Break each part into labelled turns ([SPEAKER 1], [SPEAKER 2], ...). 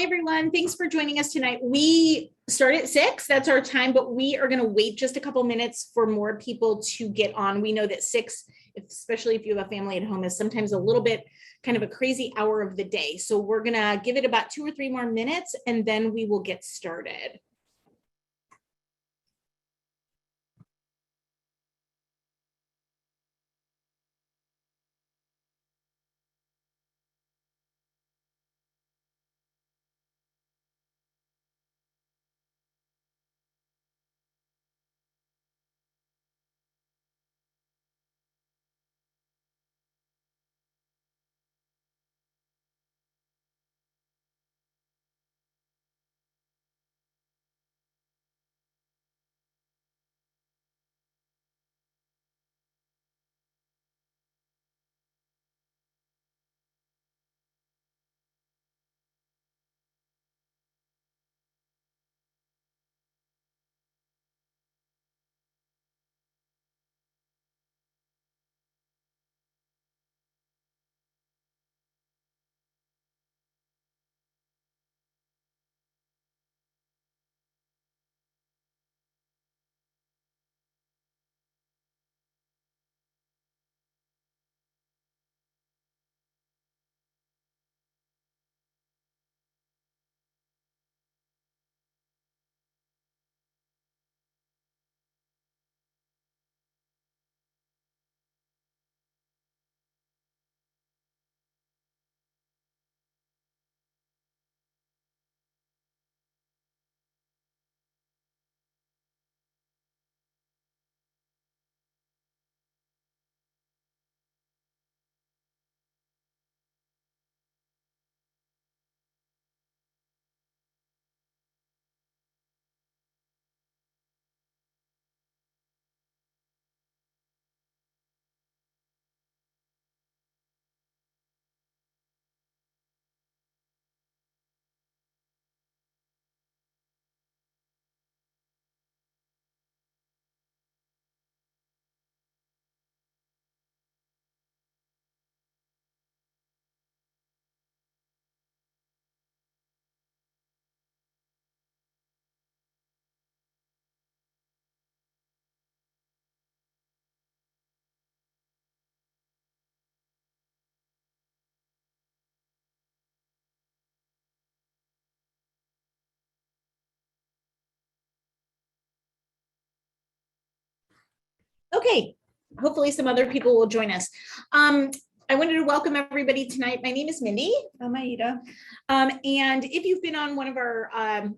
[SPEAKER 1] everyone. Thanks for joining us tonight. We start at 6, that's our time, but we are going to wait just a couple minutes for more people to get on. We know that 6, especially if you have a family at home, is sometimes a little bit kind of a crazy hour of the day. So we're going to give it about 2 or 3 more minutes and then we will get started. Okay, hopefully some other people will join us. I wanted to welcome everybody tonight. My name is Mindy. I'm Aida. And if you've been on one of our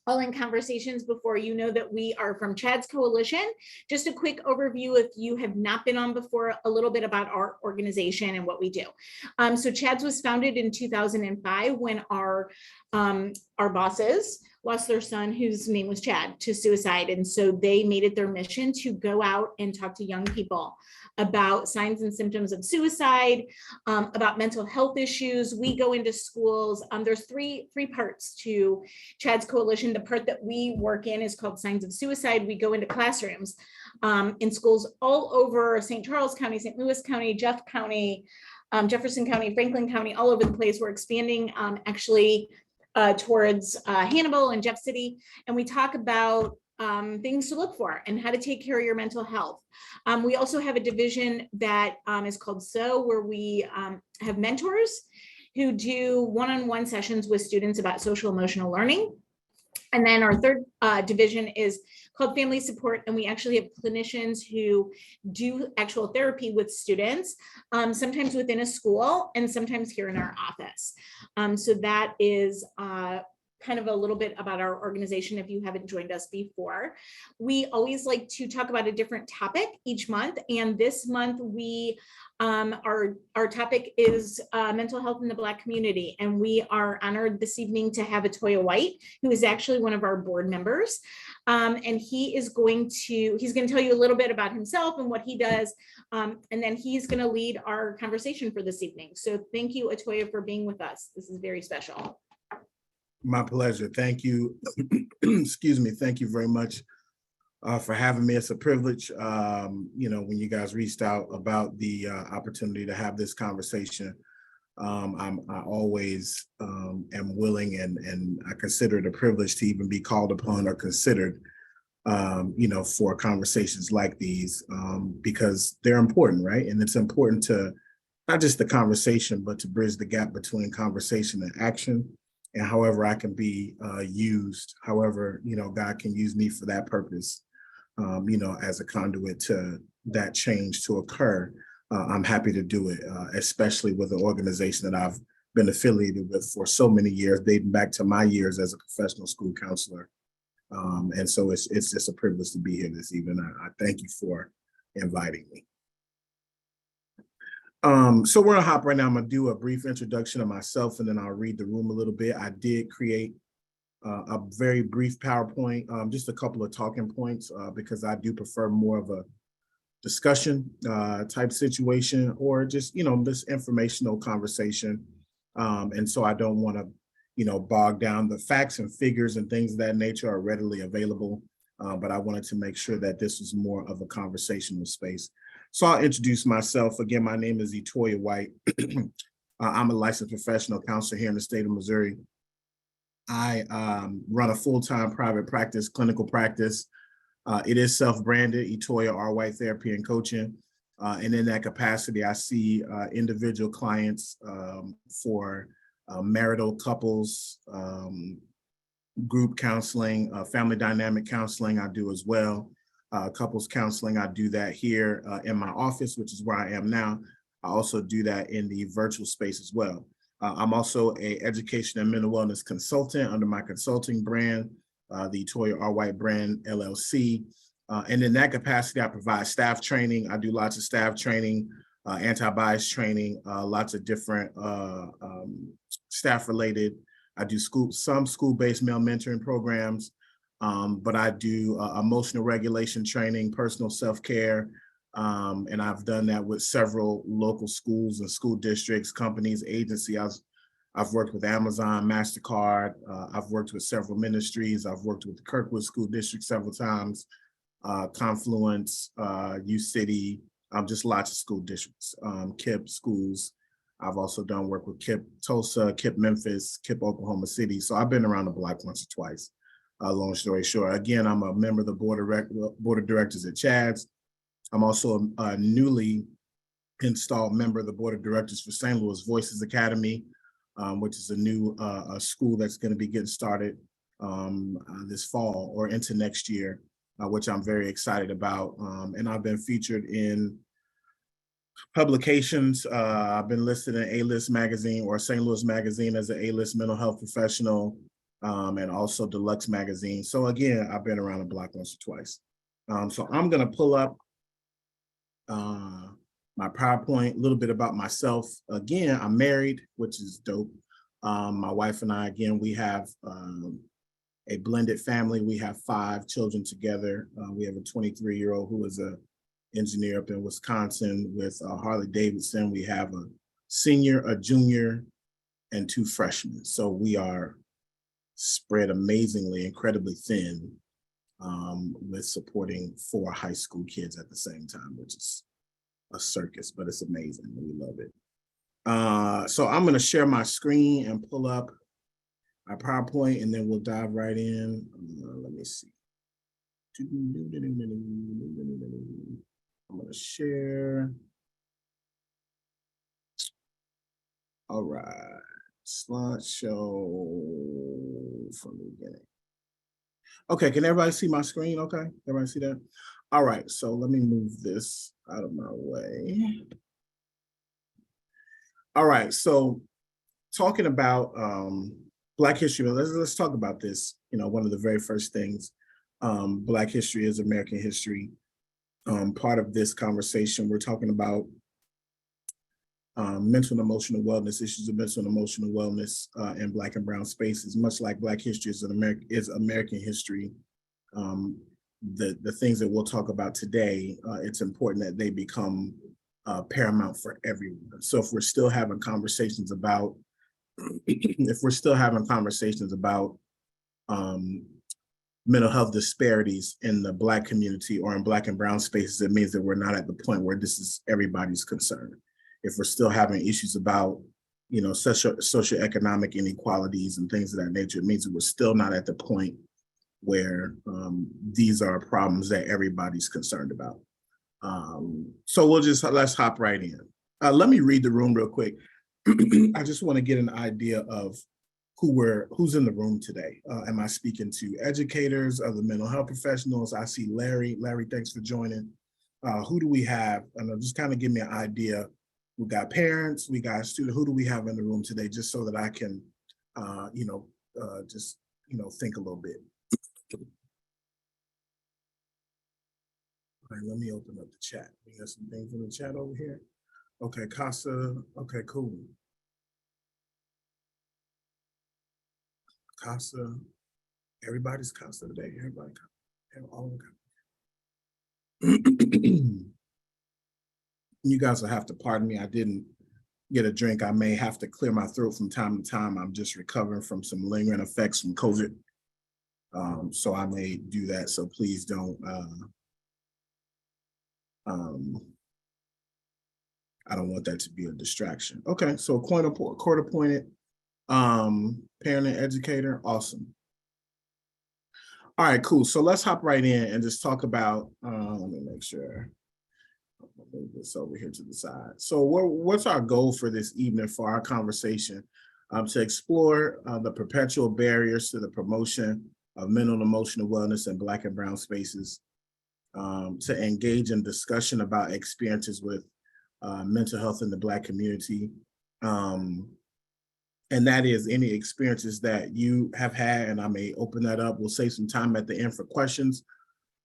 [SPEAKER 1] all-in conversations before, you know that we are from Chad's Coalition. Just a quick overview, if you have not been on before, a little bit about our organization and what we do. So Chad's was founded in 2005 when our bosses lost their son, whose name was Chad, to suicide. And so they made it their mission to go out and talk to young people about signs and symptoms of suicide, about mental health issues. We go into schools. There's three parts to Chad's Coalition. The part that we work in is called Signs of Suicide. We go into classrooms in schools all over St. Charles County, St. Louis County, Jeff County, Jefferson County, Franklin County, all over the place. We're expanding actually towards Hannibal and Jeff City. And we talk about things to look for and how to take care of your mental health. We also have a division that is called SO, where we have mentors who do one-on-one sessions with students about social emotional learning. And then our third division is called Family Support, and we actually have clinicians who do actual therapy with students, sometimes within a school and sometimes here in our office. So that is kind of a little bit about our organization if you haven't joined us before. We always like to talk about a different topic each month, and this month we our topic is mental health in the Black community, and we are honored this evening to have Etoya White, who is actually one of our board members, and he's going to tell you a little bit about himself and what he does, and then he's going to lead our conversation for this evening. So thank you, Etoya, for being with us. This is very special.
[SPEAKER 2] My pleasure. Thank you. Excuse me. Thank you very much for having me. It's a privilege, when you guys reached out about the opportunity to have this conversation. I always am willing, and I consider it a privilege to even be called upon or considered, for conversations like these, because they're important, right? And it's important to not just the conversation, but to bridge the gap between conversation and action. And however I can be used, however, God can use me for that purpose, as a conduit to that change to occur. I'm happy to do it, especially with an organization that I've been affiliated with for so many years, dating back to my years as a professional school counselor. And so it's just a privilege to be here this evening. I thank you for inviting me. So we're gonna hop right now. I'm gonna do a brief introduction of myself, and then I'll read the room a little bit. I did create a very brief PowerPoint, just a couple of talking points, because I do prefer more of a discussion type situation, or just, this informational conversation. And so I don't want to, bog down. The facts and figures and things of that nature are readily available. But I wanted to make sure that this was more of a conversational space. So I'll introduce myself. Again, my name is Etoya White. I'm a licensed professional counselor here in the state of Missouri. I run a full-time private practice, clinical practice. It is self-branded, Etoya White Therapy and Coaching. And in that capacity, I see individual clients for marital couples, group counseling, family dynamic counseling I do as well. Couples counseling, I do that here in my office, which is where I am now. I also do that in the virtual space as well. I'm also an education and mental wellness consultant under my consulting brand, the Etoya White brand LLC. And in that capacity, I provide staff training. I do lots of staff training, anti-bias training, lots of different staff related. I do some school-based male mentoring programs, but I do emotional regulation training, personal self-care, and I've done that with several local schools and school districts, companies, agencies. I've worked with Amazon, MasterCard. I've worked with several ministries. I've worked with the Kirkwood School District several times, Confluence, U-City, just lots of school districts, KIPP schools. I've also done work with KIPP Tulsa, KIPP Memphis, KIPP Oklahoma City. So I've been around the block once or twice. Long story short, again, I'm a member of the board of directors at Chad's. I'm also a newly installed member of the board of directors for St. Louis Voices Academy, which is a new school that's going to be getting started this fall or into next year, which I'm very excited about. And I've been featured in publications. I've been listed in A-List magazine or St. Louis magazine as an A-List mental health professional, and also Deluxe magazine. So again, I've been around the block once or twice. So I'm going to pull up my PowerPoint, a little bit about myself. Again, I'm married, which is dope. My wife and I, again, we have a blended family. We have 5 children together. We have a 23-year-old who is an engineer up in Wisconsin with Harley Davidson. We have a senior, a junior, and 2 freshmen. So we are spread amazingly, incredibly thin, with supporting 4 high school kids at the same time, which is a circus, but it's amazing. We love it. So I'm going to share my screen and pull up my PowerPoint, and then we'll dive right in. Let me see. I'm going to share. All right. Slideshow from the beginning. Okay, can everybody see my screen? Okay, everybody see that? All right, so let me move this out of my way. All right, so talking about Black history, let's talk about this. One of the very first things, Black history is American history. Part of this conversation, we're talking about mental and emotional wellness, issues of mental and emotional wellness in Black and brown spaces. Much like Black history is American history. The things that we'll talk about today, it's important that they become paramount for everyone. So if we're still having conversations about, mental health disparities in the Black community or in Black and brown spaces, it means that we're not at the point where this is everybody's concern. If we're still having issues about socioeconomic inequalities and things of that nature. It means that we're still not at the point where these are problems that everybody's concerned about. So let's hop right in. Let me read the room real quick. I just want to get an idea of who's in the room today. Am I speaking to educators, other mental health professionals? I see Larry. Larry, thanks for joining. Who do we have? And just kind of give me an idea. We got parents, we got students. Who do we have in the room today? Just so that I can, think a little bit. All right, let me open up the chat. We got some things in the chat over here. Okay, Casa. Okay, cool. Casa. Everybody's Casa today. Everybody. All of them. You guys will have to pardon me. I didn't get a drink. I may have to clear my throat from time to time. I'm just recovering from some lingering effects from COVID. So I may do that. So please don't. I don't want that to be a distraction. Okay, so court appointed parent and educator. Awesome. All right, cool. So let's hop right in and just talk about, let me make sure. I'll move this over here to the side. So what's our goal for this evening for our conversation? To explore the perpetual barriers to the promotion of mental and emotional wellness in Black and brown spaces, to engage in discussion about experiences with mental health in the Black community. And that is any experiences that you have had, and I may open that up. We'll save some time at the end for questions,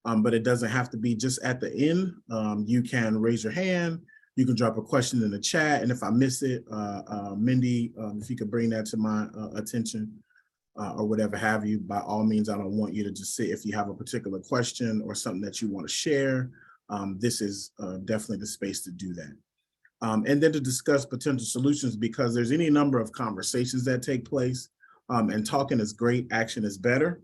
[SPEAKER 2] but it doesn't have to be just at the end. You can raise your hand, you can drop a question in the chat, and if I miss it, Mindy, if you could bring that to my attention or whatever have you, by all means, I don't want you to just sit. If you have a particular question or something that you want to share, this is definitely the space to do that. And then to discuss potential solutions, because there's any number of conversations that take place, and talking is great, action is better.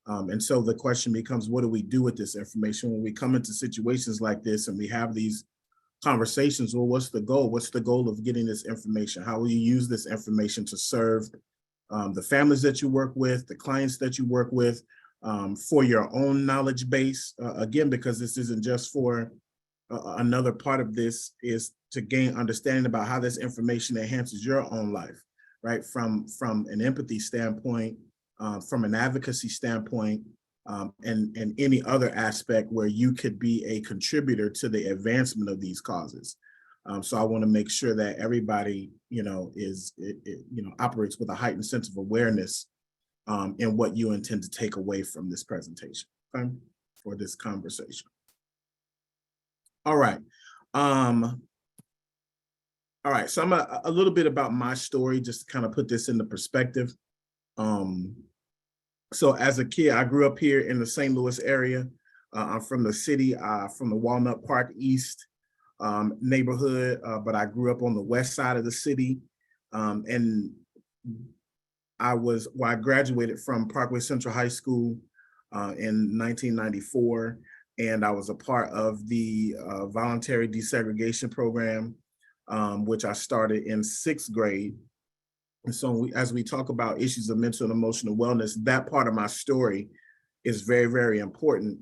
[SPEAKER 2] And so the question becomes, what do we do with this information when we come into situations like this and we have these conversations? Well, what's the goal? What's the goal of getting this information? How will you use this information to serve the families that you work with, the clients that you work with, for your own knowledge base? Again, because this isn't just for another part of this is to gain understanding about how this information enhances your own life, right? From an empathy standpoint, from an advocacy standpoint, and any other aspect where you could be a contributor to the advancement of these causes. So I want to make sure that everybody, operates with a heightened sense of awareness in what you intend to take away from this presentation, okay? For this conversation. All right. All right. So I'm a little bit about my story, just to kind of put this into perspective. So as a kid, I grew up here in the St. Louis area. I'm from the city, from the Walnut Park East neighborhood, but I grew up on the west side of the city. And I graduated from Parkway Central High School in 1994. And I was a part of the voluntary desegregation program, which I started in 6th grade. And so as we talk about issues of mental and emotional wellness, that part of my story is very, very important,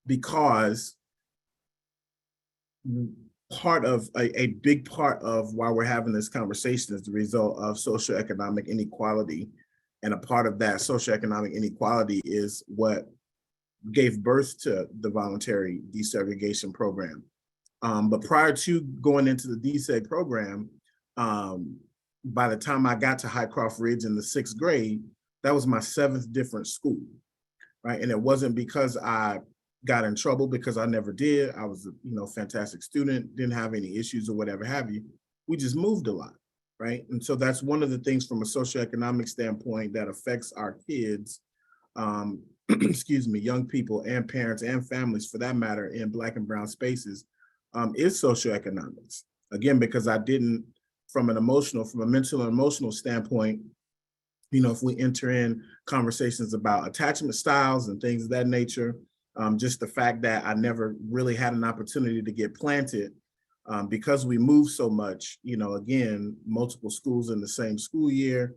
[SPEAKER 2] because part of a big part of why we're having this conversation is the result of socioeconomic inequality. And a part of that socioeconomic inequality is what gave birth to the voluntary desegregation program. But prior to going into the deseg program, by the time I got to Highcroft Ridge in the 6th grade, that was my 7th different school, right? And it wasn't because I got in trouble, because I never did. I was a fantastic student, didn't have any issues or whatever have you. We just moved a lot, right? And so that's one of the things from a socioeconomic standpoint that affects our kids, excuse me, young people and parents and families for that matter in Black and brown spaces, is socioeconomics. Again, because I didn't, from a mental and emotional standpoint, if we enter in conversations about attachment styles and things of that nature, just the fact that I never really had an opportunity to get planted Because we moved so much, again, multiple schools in the same school year,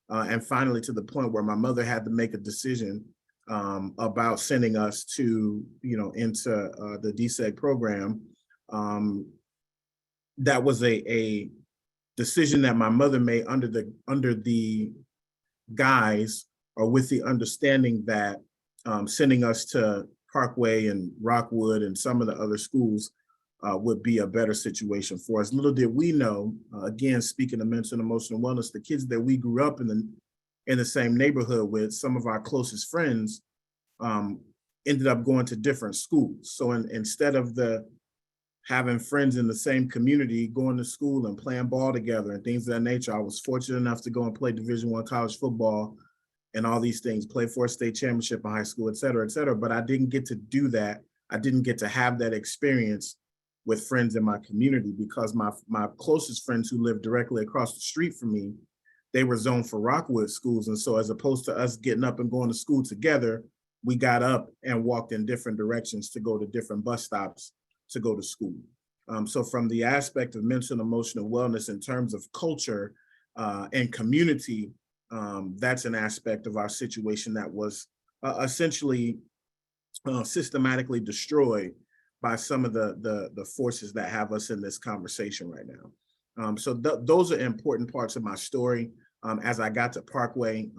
[SPEAKER 2] and finally to the point where my mother had to make a decision about sending us to, into the DSEG program. That was a decision that my mother made under the guise or with the understanding that sending us to Parkway and Rockwood and some of the other schools would be a better situation for us. Little did we know, again, speaking of mental and emotional wellness, the kids that we grew up in the same neighborhood with, some of our closest friends ended up going to different schools. So instead of having friends in the same community, going to school and playing ball together and things of that nature, I was fortunate enough to go and play Division I college football and all these things, play for a state championship in high school, et cetera, et cetera. But I didn't get to do that. I didn't get to have that experience with friends in my community because my closest friends who lived directly across the street from me, they were zoned for Rockwood schools. And so as opposed to us getting up and going to school together, we got up and walked in different directions to go to different bus stops to go to school. So from the aspect of mental and emotional wellness in terms of culture and community, that's an aspect of our situation that was essentially systematically destroyed by some of the forces that have us in this conversation right now. So those are important parts of my story. As I got to Parkway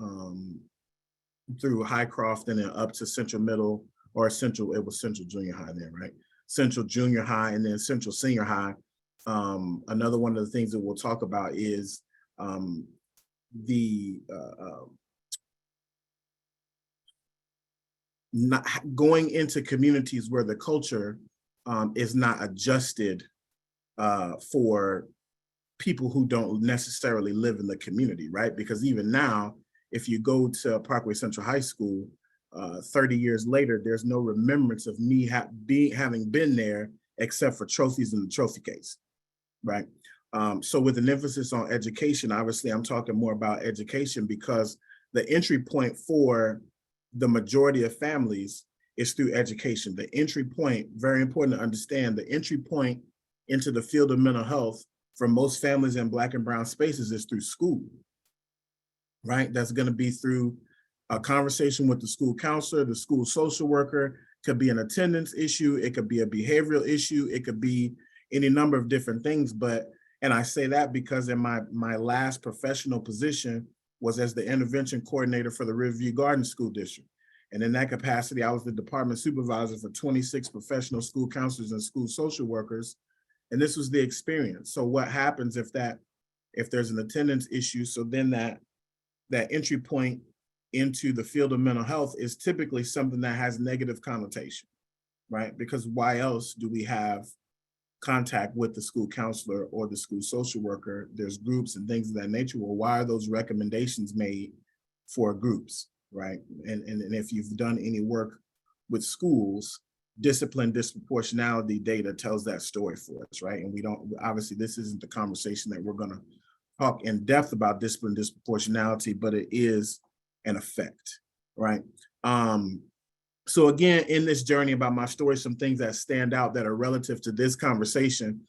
[SPEAKER 2] through Highcroft and then up to Central Middle or it was Central Junior High then, right? Central Junior High and then Central Senior High. Another one of the things that we'll talk about is not going into communities where the culture is not adjusted for people who don't necessarily live in the community, right? Because even now, if you go to Parkway Central High School, 30 years later, there's no remembrance of me having been there except for trophies in the trophy case, right? So with an emphasis on education, obviously I'm talking more about education because the entry point for the majority of families is through education. The entry point, very important to understand, the entry point into the field of mental health for most families in Black and brown spaces is through school, right? That's going to be through a conversation with the school counselor, the school social worker. Could be an attendance issue, it could be a behavioral issue, it could be any number of different things. And I say that because in my last professional position was as the intervention coordinator for the Riverview Garden School District. And in that capacity, I was the department supervisor for 26 professional school counselors and school social workers. And this was the experience. So what happens if there's an attendance issue? So then that entry point into the field of mental health is typically something that has negative connotation, right? Because why else do we have contact with the school counselor or the school social worker? There's groups and things of that nature. Well, why are those recommendations made for groups, right? And if you've done any work with schools, discipline disproportionality data tells that story for us, right? And we don't, obviously this isn't the conversation that we're gonna talk in depth about discipline disproportionality, but it is an effect, right? So again, in this journey about my story, some things that stand out that are relative to this conversation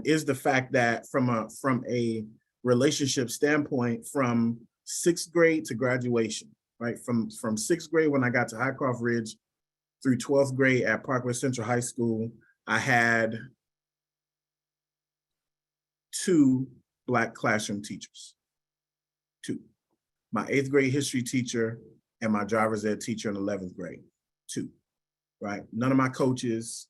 [SPEAKER 2] is the fact that from a relationship standpoint, from 6th grade to graduation, right? From 6th grade when I got to Highcroft Ridge through 12th grade at Parkway Central High School, I had 2 Black classroom teachers, 2. My 8th grade history teacher and my driver's ed teacher in 11th grade, 2, right? None of my coaches,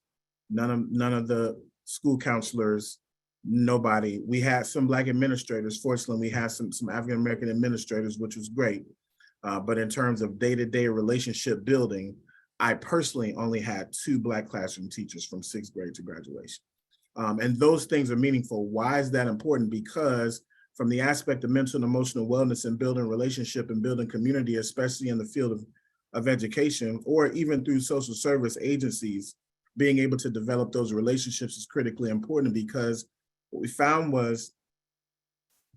[SPEAKER 2] none of the school counselors, nobody. We had some Black administrators. Fortunately, we had some African-American administrators, which was great. But in terms of day-to-day relationship building, I personally only had 2 Black classroom teachers from 6th grade to graduation. And those things are meaningful. Why is that important? Because from the aspect of mental and emotional wellness and building relationship and building community, especially in the field of education, or even through social service agencies, being able to develop those relationships is critically important, because what we found was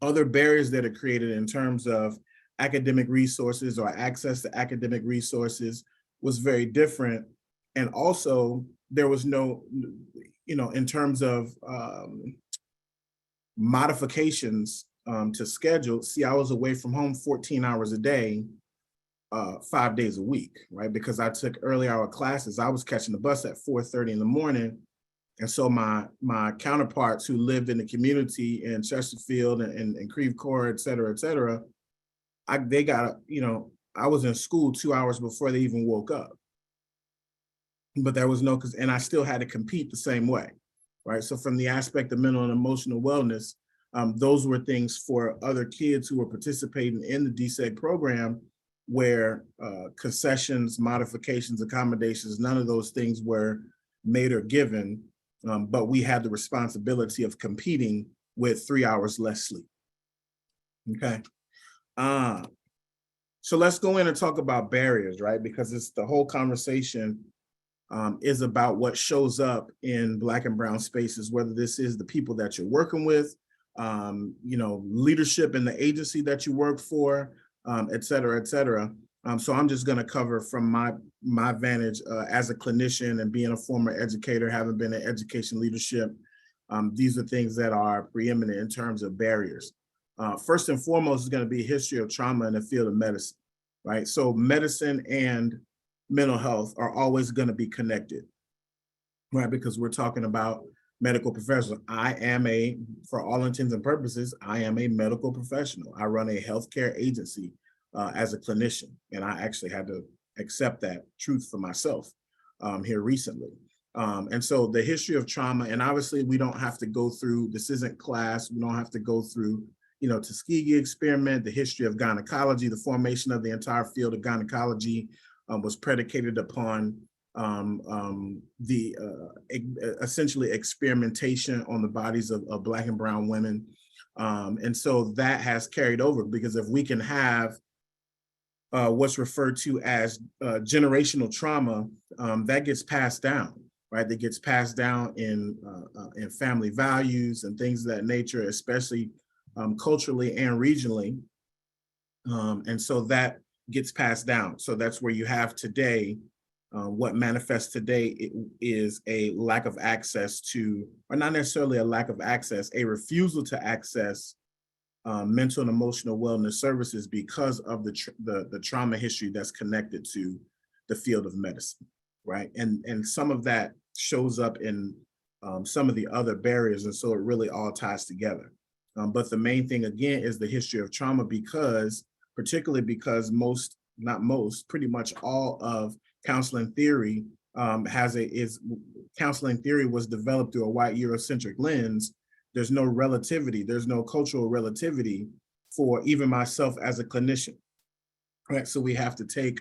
[SPEAKER 2] other barriers that are created in terms of academic resources or access to academic resources was very different. And also there was no, in terms of modifications to schedule, see, I was away from home 14 hours a day, 5 days a week, right? Because I took early hour classes. I was catching the bus at 4:30 in the morning. And so my counterparts who lived in the community in Chesterfield and Creve Coeur, et cetera, they got, I was in school 2 hours before they even woke up. But there was no, and I still had to compete the same way, right? So from the aspect of mental and emotional wellness, those were things for other kids who were participating in the DSEG program where concessions, modifications, accommodations, none of those things were made or given, but we had the responsibility of competing with 3 hours less sleep. Okay. So let's go in and talk about barriers, right? Because it's the whole conversation is about what shows up in Black and brown spaces, whether this is the people that you're working with, leadership in the agency that you work for, et cetera, et cetera. So I'm just going to cover from my vantage as a clinician and being a former educator, having been in education leadership. These are things that are preeminent in terms of barriers. First and foremost is going to be a history of trauma in the field of medicine, right? So medicine and mental health are always going to be connected, right? Because we're talking about medical professionals. For all intents and purposes, I am a medical professional. I run a healthcare agency as a clinician, and I actually had to accept that truth for myself here recently. And so the history of trauma, and obviously we don't have to go through, this isn't class, we don't have to go through, Tuskegee experiment, the history of gynecology, the formation of the entire field of gynecology was predicated upon essentially experimentation on the bodies of Black and brown women. And so that has carried over, because if we can have what's referred to as generational trauma, that gets passed down, right? That gets passed down in family values and things of that nature, especially culturally and regionally. And so that gets passed down. So that's where you have today, what manifests today is a lack of access to, or not necessarily a lack of access, a refusal to access mental and emotional wellness services because of the trauma history that's connected to the field of medicine, right? And some of that shows up in some of the other barriers, and so it really all ties together. But the main thing, again, is the history of trauma, particularly because pretty much all of counseling theory counseling theory was developed through a white Eurocentric lens. There's no relativity, there's no cultural relativity for even myself as a clinician, right? So we have to take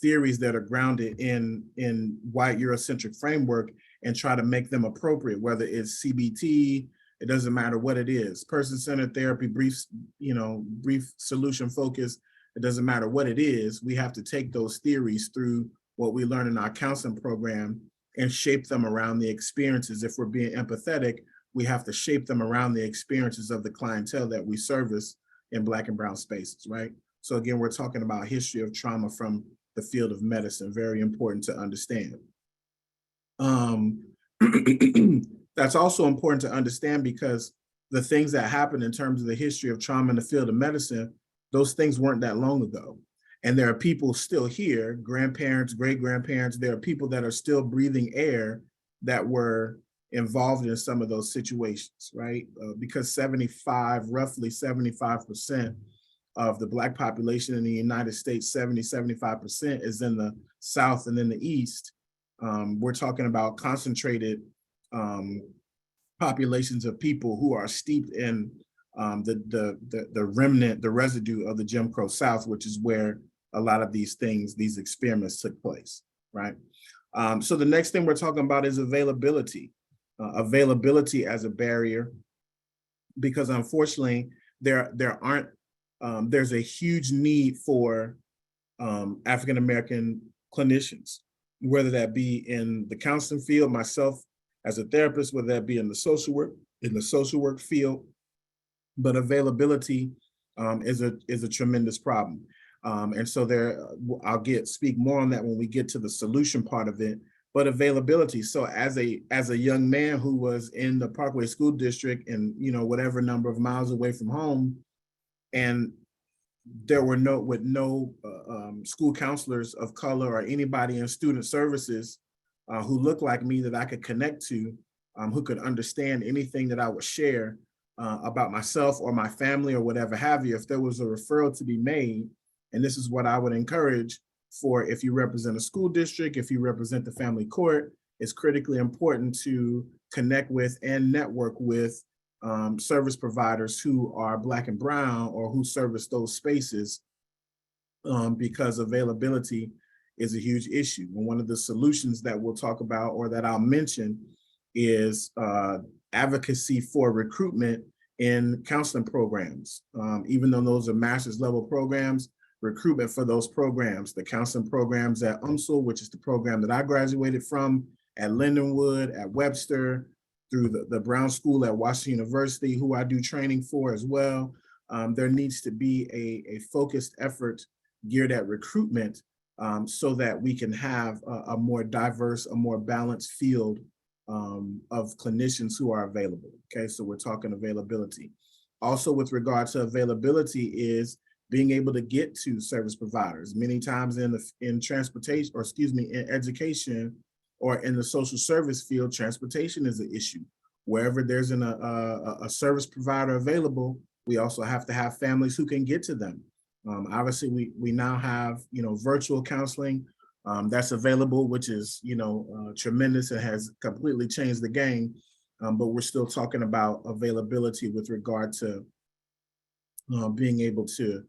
[SPEAKER 2] theories that are grounded in white Eurocentric framework and try to make them appropriate, whether it's CBT, it doesn't matter what it is, person-centered therapy, brief solution focus, it doesn't matter what it is. We have to take those theories through what we learn in our counseling program and shape them around the experiences. If we're being empathetic, we have to shape them around the experiences of the clientele that we service in Black and brown spaces, right? So again, we're talking about history of trauma from the field of medicine, very important to understand. That's also important to understand because the things that happen in terms of the history of trauma in the field of medicine, those things weren't that long ago. And there are people still here, grandparents, great-grandparents, there are people that are still breathing air that were involved in some of those situations, right? Because roughly 75% of the Black population in the United States, 75% is in the South and in the East. We're talking about concentrated populations of people who are steeped in the remnant, the residue of the Jim Crow South, which is where a lot of these experiments took place, right? So the next thing we're talking about is availability. Availability as a barrier, because unfortunately there's a huge need for African-American clinicians, whether that be in the counseling field, myself as a therapist, whether that be in the social work field, but availability is a tremendous problem. And so I'll speak more on that when we get to the solution part of it. but availability. So as a young man who was in the Parkway School District and, you know, whatever number of miles away from home, and there were no school counselors of color or anybody in student services who looked like me that I could connect to, who could understand anything that I would share about myself or my family or whatever have you. If there was a referral to be made, and this is what I would encourage for if you represent a school district, if you represent the family court, it's critically important to connect with and network with service providers who are Black and Brown or who service those spaces, because availability is a huge issue. And one of the solutions that we'll talk about or that I'll mention is advocacy for recruitment in counseling programs. Even though those are master's level programs, recruitment for those programs, the counseling programs at UMSL, which is the program that I graduated from, at Lindenwood, at Webster, through the Brown School at Washington University, who I do training for as well. There needs to be a focused effort geared at recruitment so that we can have a more diverse, a more balanced field of clinicians who are available. Okay, so we're talking availability. Also, with regard to availability is being able to get to service providers. Many times in transportation, or excuse me, in education or in the social service field, transportation is an issue. Wherever there's a service provider available, we also have to have families who can get to them. Obviously, we now have, you know, virtual counseling that's available, which is, you know, tremendous and has completely changed the game. But we're still talking about availability with regard to being able to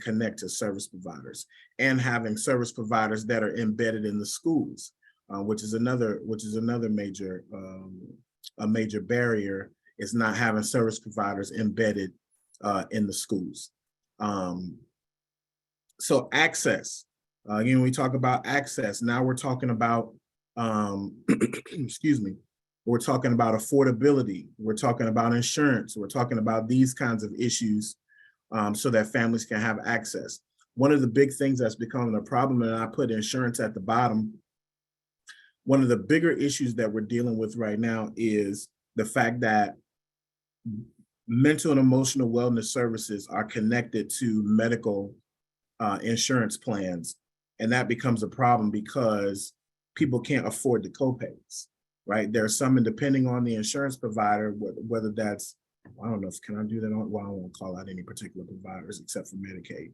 [SPEAKER 2] connect to service providers and having service providers that are embedded in the schools, which is another major a major barrier, is not having service providers embedded in the schools. So access, again, we talk about access. Now we're talking about, excuse me, we're talking about affordability. We're talking about insurance. We're talking about these kinds of issues so that families can have access. One of the big things that's becoming a problem, and I put insurance at the bottom, one of the bigger issues that we're dealing with right now is the fact that mental and emotional wellness services are connected to medical insurance plans. And that becomes a problem because people can't afford the copays, right? There's some, and depending on the insurance provider, whether that's, I don't know if, can I do that on, well, I won't call out any particular providers except for Medicaid.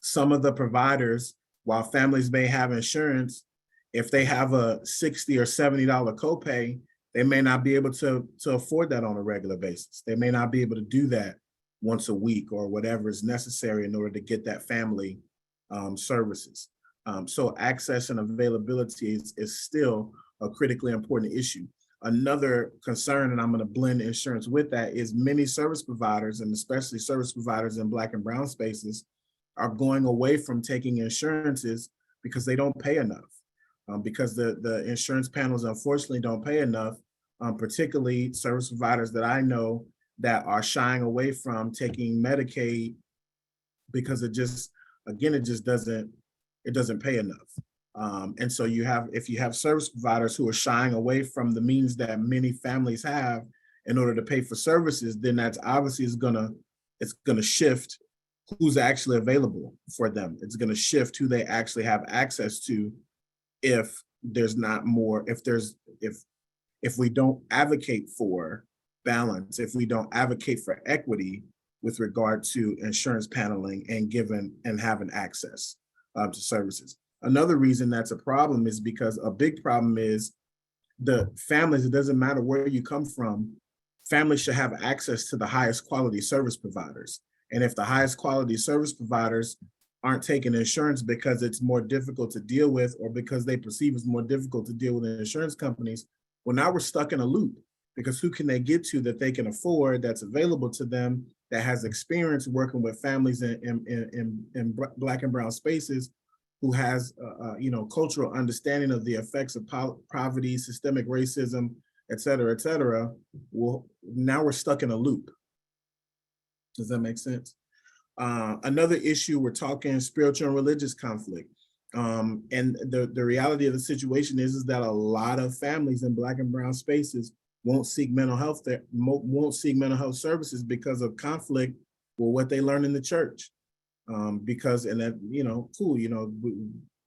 [SPEAKER 2] Some of the providers, while families may have insurance, if they have a $60 or $70 copay, they may not be able to afford that on a regular basis. They may not be able to do that once a week or whatever is necessary in order to get that family services. So access and availability is still a critically important issue. Another concern, and I'm going to blend insurance with that, is many service providers, and especially service providers in Black and Brown spaces, are going away from taking insurances because they don't pay enough. Because the insurance panels unfortunately don't pay enough, particularly service providers that I know that are shying away from taking Medicaid because it just doesn't pay enough. And so if you have service providers who are shying away from the means that many families have in order to pay for services, then that's obviously it's gonna shift who's actually available for them. It's gonna shift who they actually have access to if there's not more, if we don't advocate for balance, if we don't advocate for equity with regard to insurance paneling and having access to services. Another reason that's a problem is because a big problem is the families, it doesn't matter where you come from, families should have access to the highest quality service providers. And if the highest quality service providers aren't taking insurance because it's more difficult to deal with, or because they perceive it's more difficult to deal with insurance companies, well, now we're stuck in a loop, because who can they get to that they can afford, that's available to them, that has experience working with families in Black and Brown spaces, who has cultural understanding of the effects of poverty, systemic racism, et cetera, et cetera. Well, now we're stuck in a loop. Does that make sense? Another issue, we're talking spiritual and religious conflict. And the reality of the situation is that a lot of families in Black and brown spaces won't seek mental health services because of conflict with what they learn in the church. Because, and that, cool,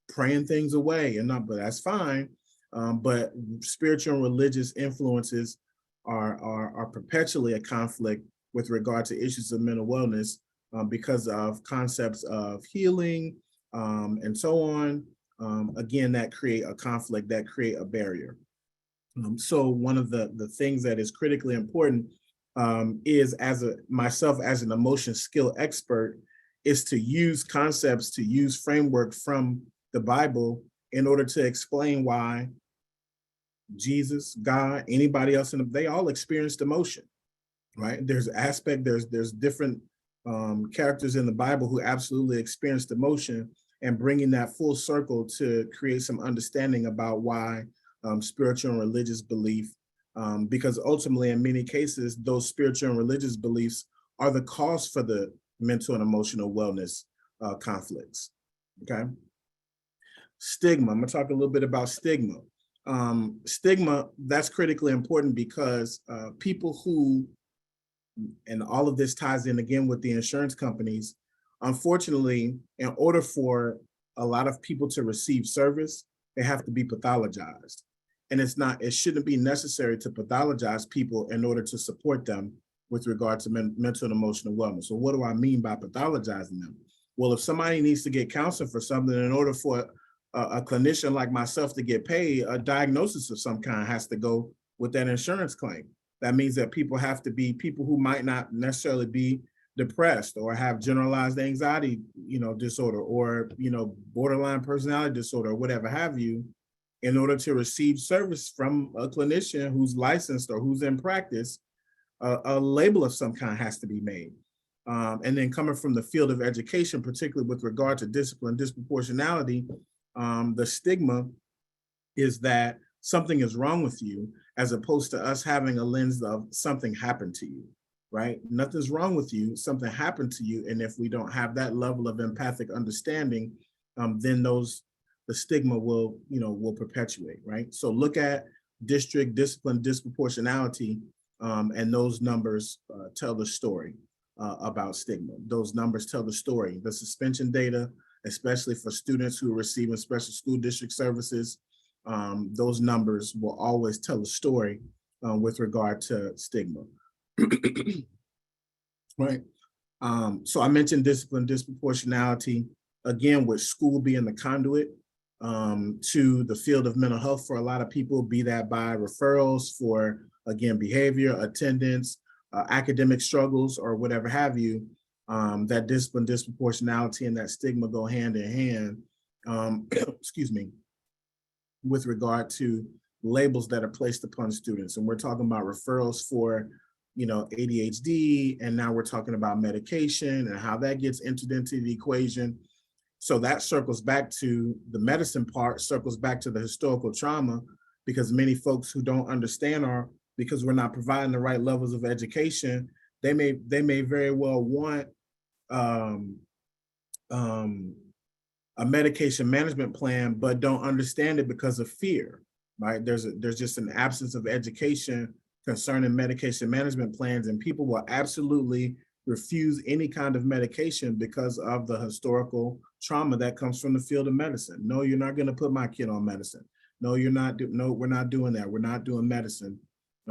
[SPEAKER 2] praying things away and not, but that's fine. But spiritual and religious influences are perpetually a conflict with regard to issues of mental wellness, because of concepts of healing, and so on. Again, that create a conflict, that create a barrier. So one of the things that is critically important, is myself as an emotion skill expert, is to use concepts, to use framework from the Bible in order to explain why Jesus, God, anybody else, they all experienced emotion, right? There's different characters in the Bible who absolutely experienced emotion, and bringing that full circle to create some understanding about why spiritual and religious belief, because ultimately in many cases, those spiritual and religious beliefs are the cause for the mental and emotional wellness conflicts, okay? Stigma, I'm gonna talk a little bit about stigma. Stigma, that's critically important because people who, and all of this ties in again with the insurance companies, unfortunately, in order for a lot of people to receive service, they have to be pathologized. And it shouldn't be necessary to pathologize people in order to support them with regard to mental and emotional wellness. So what do I mean by pathologizing them? Well, if somebody needs to get counseling for something, in order for a clinician like myself to get paid, a diagnosis of some kind has to go with that insurance claim. That means that people have to be people who might not necessarily be depressed or have generalized anxiety, disorder, or, borderline personality disorder, or whatever have you, in order to receive service from a clinician who's licensed or who's in practice. A label of some kind has to be made. And then coming from the field of education, particularly with regard to discipline, disproportionality, the stigma is that something is wrong with you, as opposed to us having a lens of something happened to you, right? Nothing's wrong with you, something happened to you. And if we don't have that level of empathic understanding, then the stigma will perpetuate, right? So look at district discipline disproportionality, and those numbers tell the story about stigma. Those numbers tell the story. The suspension data, especially for students who are receiving special school district services, those numbers will always tell a story with regard to stigma. Right. So I mentioned discipline disproportionality, again, with school being the conduit to the field of mental health for a lot of people, be that by referrals for, again, behavior, attendance, academic struggles, or whatever have you. That discipline disproportionality and that stigma go hand in hand, excuse me, with regard to labels that are placed upon students. And we're talking about referrals for, ADHD, and now we're talking about medication and how that gets entered into the equation. So that circles back to the medicine part, circles back to the historical trauma, because many folks who don't understand because we're not providing the right levels of education, they may very well want a medication management plan, but don't understand it because of fear, right? There's just an absence of education concerning medication management plans, and people will absolutely refuse any kind of medication because of the historical trauma that comes from the field of medicine. No, you're not going to put my kid on medicine. No, you're not. No, we're not doing that. We're not doing medicine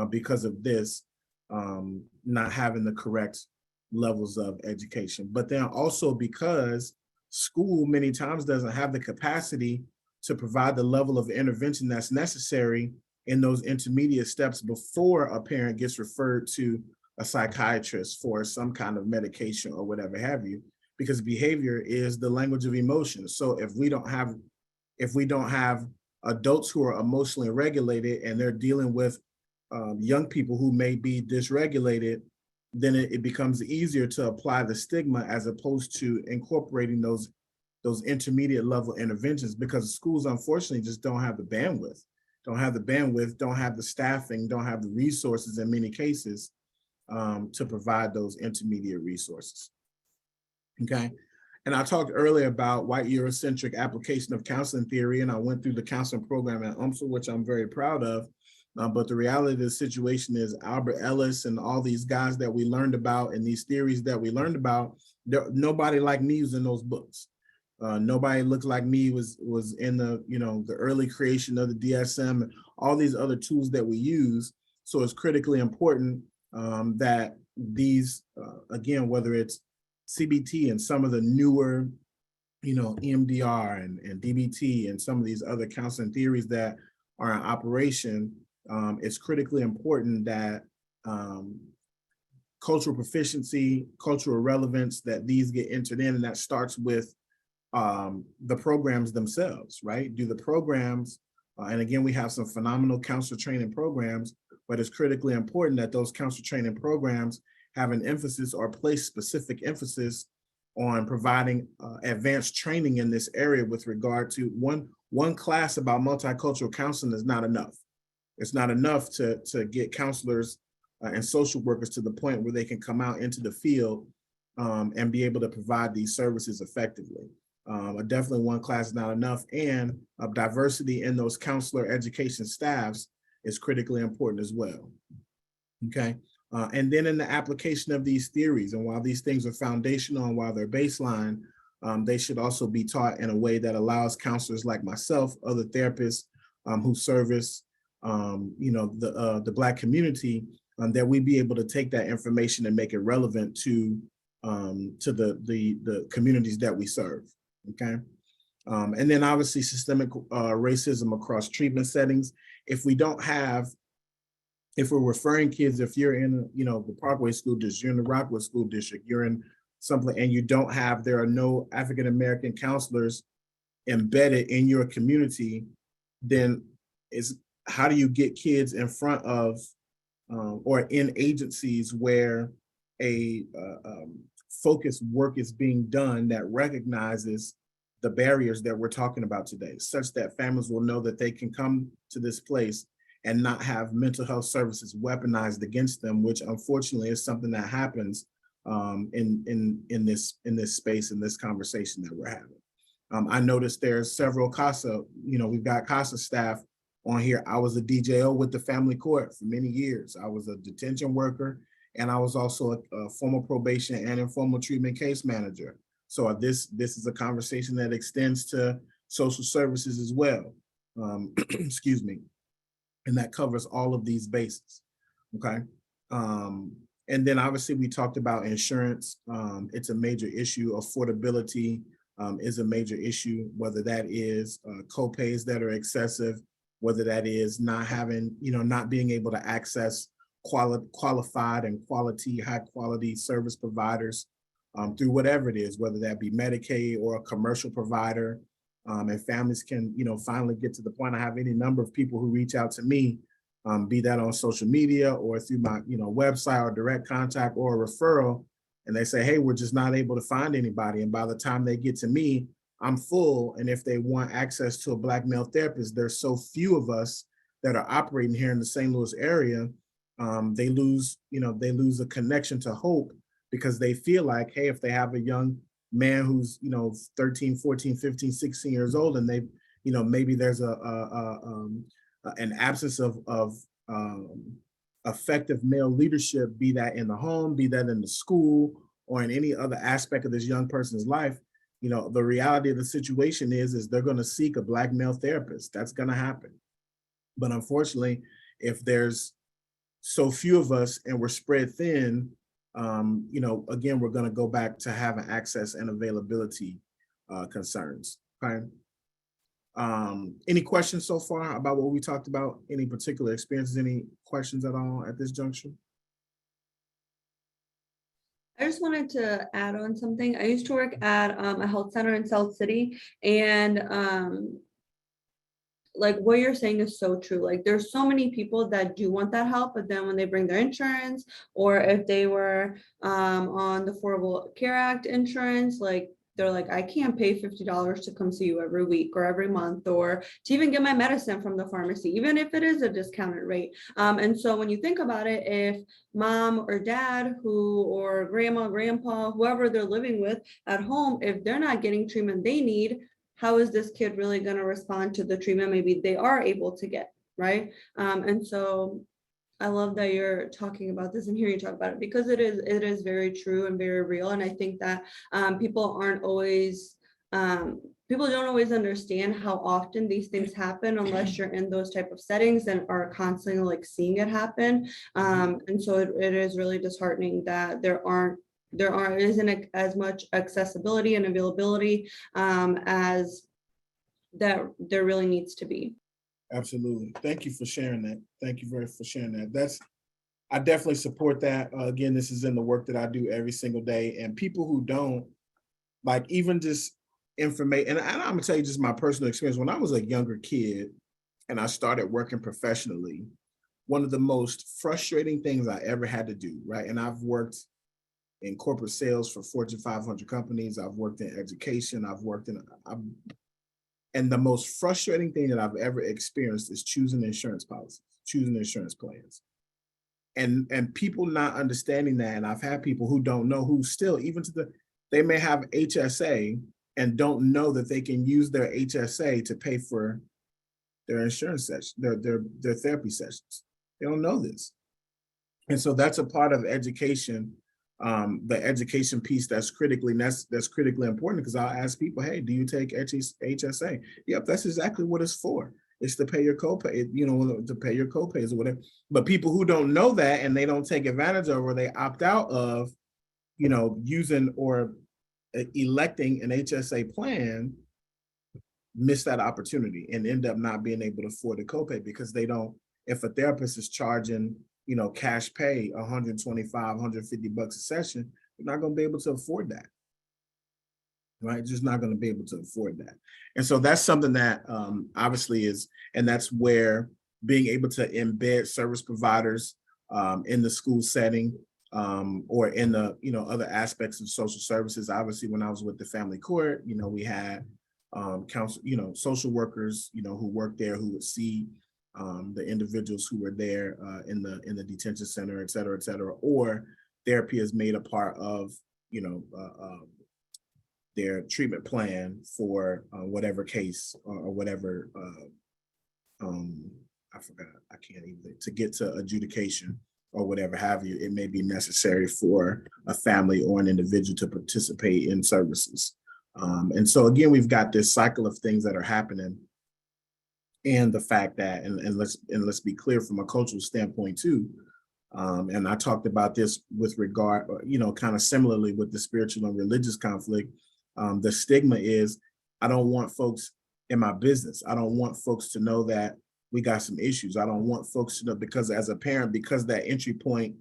[SPEAKER 2] because of this, not having the correct levels of education. But then also because school many times doesn't have the capacity to provide the level of intervention that's necessary in those intermediate steps before a parent gets referred to a psychiatrist for some kind of medication or whatever have you, because behavior is the language of emotion. So if we don't have adults who are emotionally regulated and they're dealing with young people who may be dysregulated, then it becomes easier to apply the stigma as opposed to incorporating those intermediate level interventions, because schools unfortunately just don't have the bandwidth, don't have the staffing, don't have the resources in many cases to provide those intermediate resources. Okay. And I talked earlier about white Eurocentric application of counseling theory, and I went through the counseling program at UMSL, which I'm very proud of. But the reality of the situation is Albert Ellis and all these guys that we learned about and these theories that we learned about, nobody like me was in those books. Nobody looked like me was in the, the early creation of the DSM and all these other tools that we use. So it's critically important that these, again, whether it's CBT and some of the newer, EMDR and DBT and some of these other counseling theories that are in operation, it's critically important that cultural proficiency, cultural relevance, that these get entered in, and that starts with the programs themselves, right? Do the programs, and again, we have some phenomenal counselor training programs, but it's critically important that those counselor training programs have an emphasis or place specific emphasis on providing advanced training in this area with regard to one class about multicultural counseling is not enough. It's not enough to get counselors and social workers to the point where they can come out into the field and be able to provide these services effectively. Definitely one class is not enough, and diversity in those counselor education staffs is critically important as well. Okay. And then in the application of these theories, and while these things are foundational and while they're baseline, they should also be taught in a way that allows counselors like myself, other therapists who service, the Black community, that we be able to take that information and make it relevant to the communities that we serve. Okay. And then obviously systemic racism across treatment settings. If we're referring kids, if you're in, the Parkway School District, you're in the Rockwood School District, you're in something, and there are no African-American counselors embedded in your community, then how do you get kids in front of or in agencies where a focused work is being done that recognizes the barriers that we're talking about today, such that families will know that they can come to this place and not have mental health services weaponized against them, which unfortunately is something that happens in this space, in this conversation that we're having. I noticed there's several CASA, we've got CASA staff on here. I was a DJO with the family court for many years. I was a detention worker, and I was also a formal probation and informal treatment case manager. So this is a conversation that extends to social services as well. Excuse me. And that covers all of these bases, okay? And then obviously we talked about insurance. It's a major issue. Affordability is a major issue, whether that is co-pays that are excessive, whether that is not having, not being able to access qualified and high quality service providers through whatever it is, whether that be Medicaid or a commercial provider. And families can, finally get to the point. I have any number of people who reach out to me, be that on social media or through my, website or direct contact or a referral. And they say, hey, we're just not able to find anybody. And by the time they get to me, I'm full. And if they want access to a Black male therapist, there's so few of us that are operating here in the St. Louis area. They lose a connection to hope, because they feel like, hey, if they have a young man who's 13, 14, 15, 16 years old, and they maybe there's an absence of effective male leadership, be that in the home, be that in the school, or in any other aspect of this young person's life, the reality of the situation is they're going to seek a Black male therapist. That's going to happen. But unfortunately, if there's so few of us and we're spread thin, again, we're going to go back to having access and availability concerns. Okay. Any questions so far about what we talked about? Any particular experiences? Any questions at all at this juncture?
[SPEAKER 3] I just wanted to add on something. I used to work at a health center in South City, and like what you're saying is so true. Like there's so many people that do want that help, but then when they bring their insurance, or if they were on the Affordable Care Act insurance, like they're like, I can't pay $50 to come see you every week or every month, or to even get my medicine from the pharmacy, even if it is a discounted rate. And so when you think about it, if mom or dad or grandma, grandpa, whoever they're living with at home, if they're not getting treatment they need, how is this kid really going to respond to the treatment maybe they are able to get, right? And so I love that you're talking about this and hearing you talk about it, because it is very true and very real. And I think that people don't always understand how often these things happen unless you're in those type of settings and are constantly like seeing it happen. And so it is really disheartening that there isn't as much accessibility and availability as that there really needs to be.
[SPEAKER 2] Absolutely. Thank you for sharing that. Thank you for sharing that. I definitely support that. Again, this is in the work that I do every single day. And people who don't, like, even just information, and I'm gonna tell you just my personal experience. When I was a younger kid and I started working professionally, one of the most frustrating things I ever had to do, right? And I've worked in corporate sales for Fortune 500 companies. I've worked in education. And the most frustrating thing that I've ever experienced is choosing insurance policies, choosing insurance plans. And people not understanding that. And I've had people who don't know, who still, they may have HSA and don't know that they can use their HSA to pay for their insurance sessions, their therapy sessions. They don't know this. And so that's a part of education, the education piece that's critically important, because I'll ask people, hey, do you take HSA? Yep, that's exactly what it's for. It's to pay your copay, to pay your copays or whatever. But people who don't know that and they don't take advantage of, or they opt out of, using or electing an HSA plan, miss that opportunity and end up not being able to afford a copay, because they don't. If a therapist is charging, cash pay $125, $150 a session, you're not going to be able to afford that, right? Just not going to be able to afford that. And so that's something that obviously is, and that's where being able to embed service providers in the school setting or in the, other aspects of social services. Obviously, when I was with the family court, we had counsel, social workers, who worked there, who would see the individuals who were there in the detention center, et cetera, or therapy is made a part of, their treatment plan for whatever case or whatever, I forgot, I can't even, to get to adjudication or whatever have you, it may be necessary for a family or an individual to participate in services. And so again, we've got this cycle of things that are happening. And the fact that, and let's be clear from a cultural standpoint too, and I talked about this with regard, kind of similarly with the spiritual and religious conflict. The stigma is, I don't want folks in my business. I don't want folks to know that we got some issues. I don't want folks to know, because as a parent, because that entry point,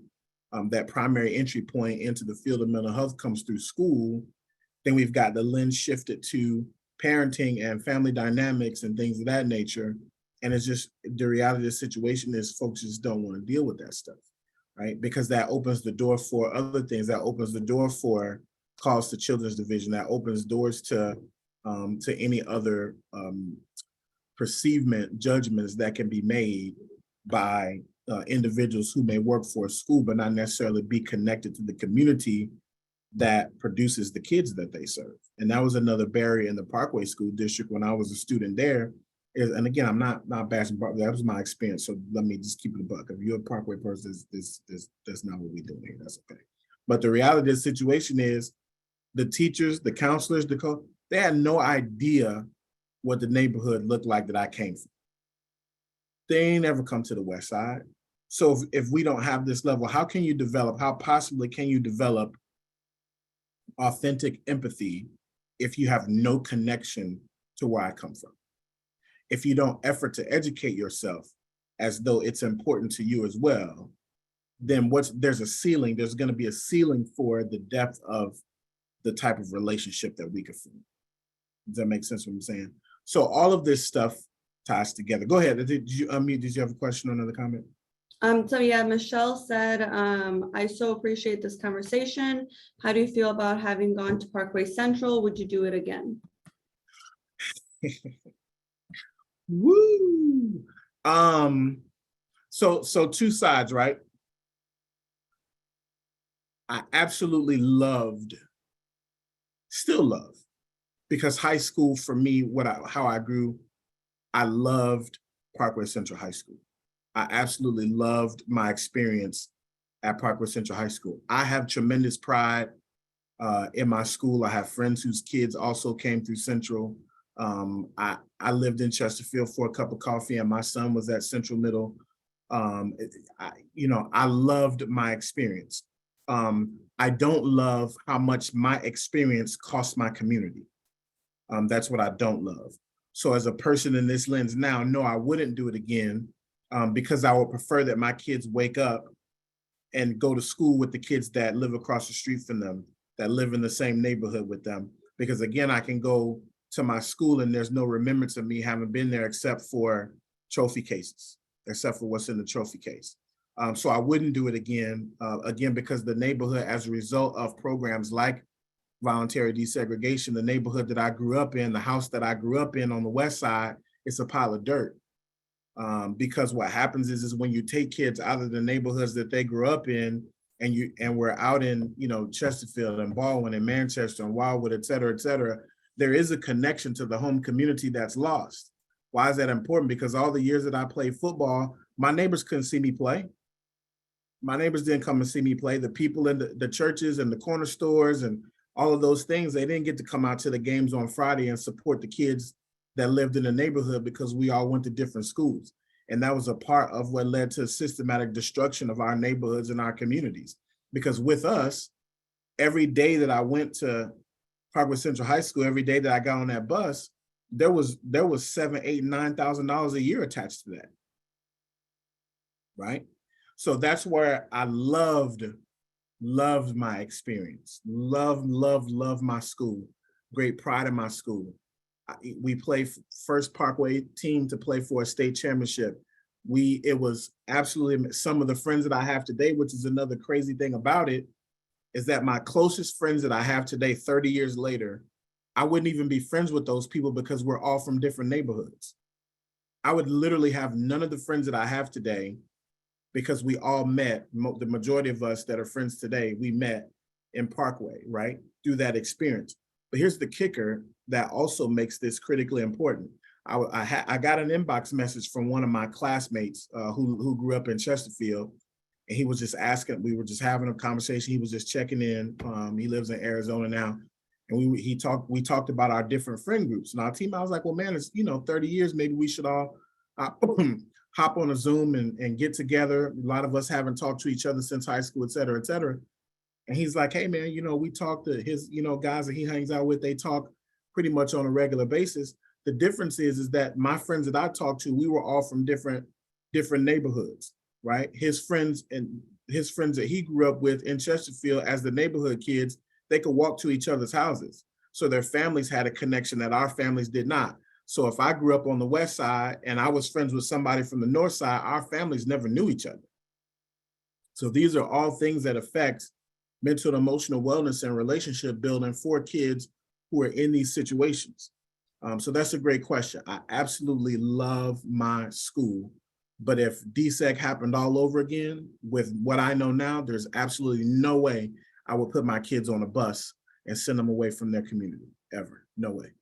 [SPEAKER 2] that primary entry point into the field of mental health comes through school, then we've got the lens shifted to parenting and family dynamics and things of that nature. And it's just, the reality of the situation is folks just don't want to deal with that stuff, right? Because that opens the door for other things. That opens the door for calls to Children's Division. That opens doors to any other perceivement judgments that can be made by individuals who may work for a school, but not necessarily be connected to the community that produces the kids that they serve. And that was another barrier in the Parkway School District when I was a student there. And again, I'm not bashing Parkway, that was my experience. So let me just keep it a buck. If you're a Parkway person, that's not what we're doing here. That's okay. But the reality of the situation is, the teachers, the counselors, they had no idea what the neighborhood looked like that I came from. They ain't ever come to the West Side. So if we don't have this level, how possibly can you develop authentic empathy if you have no connection to where I come from? If you don't effort to educate yourself as though it's important to you as well, then there's a ceiling. There's going to be a ceiling for the depth of the type of relationship that we could form. Does that make sense what I'm saying? So all of this stuff ties together. Go ahead. Did you unmute? Did you have a question or another comment?
[SPEAKER 3] So yeah, Michelle said, I so appreciate this conversation. How do you feel about having gone to Parkway Central? Would you do it again?
[SPEAKER 2] Woo! So two sides, right? I absolutely loved, still love, because high school for me, how I grew, I loved Parkway Central High School. I absolutely loved my experience at Parkway Central High School. I have tremendous pride in my school. I have friends whose kids also came through Central. I lived in Chesterfield for a cup of coffee, and my son was at Central Middle. I loved my experience. I don't love how much my experience cost my community. That's what I don't love. So as a person in this lens now, no, I wouldn't do it again, because I would prefer that my kids wake up and go to school with the kids that live across the street from them, that live in the same neighborhood with them. Because again, I can go to my school and there's no remembrance of me having been there except for trophy cases, except for what's in the trophy case. So I wouldn't do it again, because the neighborhood, as a result of programs like voluntary desegregation, the neighborhood that I grew up in, the house that I grew up in on the west side, it's a pile of dirt. Because what happens is when you take kids out of the neighborhoods that they grew up in, and we're out in, Chesterfield and Baldwin and Manchester and Wildwood, et cetera, there is a connection to the home community that's lost. Why is that important? Because all the years that I played football, my neighbors couldn't see me play. My neighbors didn't come and see me play. The people in the churches and the corner stores and all of those things, they didn't get to come out to the games on Friday and support the kids that lived in the neighborhood because we all went to different schools. And that was a part of what led to systematic destruction of our neighborhoods and our communities. Because with us, every day that I went to Parkway Central High School, every day that I got on that bus, there was $7,000, $8,000, $9,000 a year attached to that. Right? So that's where I loved my experience. Loved my school. Great pride in my school. We played first Parkway team to play for a state championship. It was absolutely, some of the friends that I have today, which is another crazy thing about it, is that my closest friends that I have today, 30 years later, I wouldn't even be friends with those people because we're all from different neighborhoods. I would literally have none of the friends that I have today because we all met, the majority of us that are friends today, we met in Parkway, right? Through that experience. But here's the kicker that also makes this critically important. I got an inbox message from one of my classmates who grew up in Chesterfield, and he was just asking, we were just having a conversation. He was just checking in. He lives in Arizona now. And we talked about our different friend groups. And our team, I was like, well, man, it's 30 years, maybe we should all hop on a Zoom and get together. A lot of us haven't talked to each other since high school, et cetera, et cetera. And he's like, hey man, we talk to his, guys that he hangs out with, they talk pretty much on a regular basis. The difference is that my friends that I talked to, we were all from different neighborhoods, right? His friends that he grew up with in Chesterfield as the neighborhood kids, they could walk to each other's houses. So their families had a connection that our families did not. So if I grew up on the west side and I was friends with somebody from the north side, our families never knew each other. So these are all things that affect mental and emotional wellness and relationship building for kids who are in these situations. So that's a great question. I absolutely love my school, but if DSEC happened all over again with what I know now, there's absolutely no way I would put my kids on a bus and send them away from their community, ever. No way.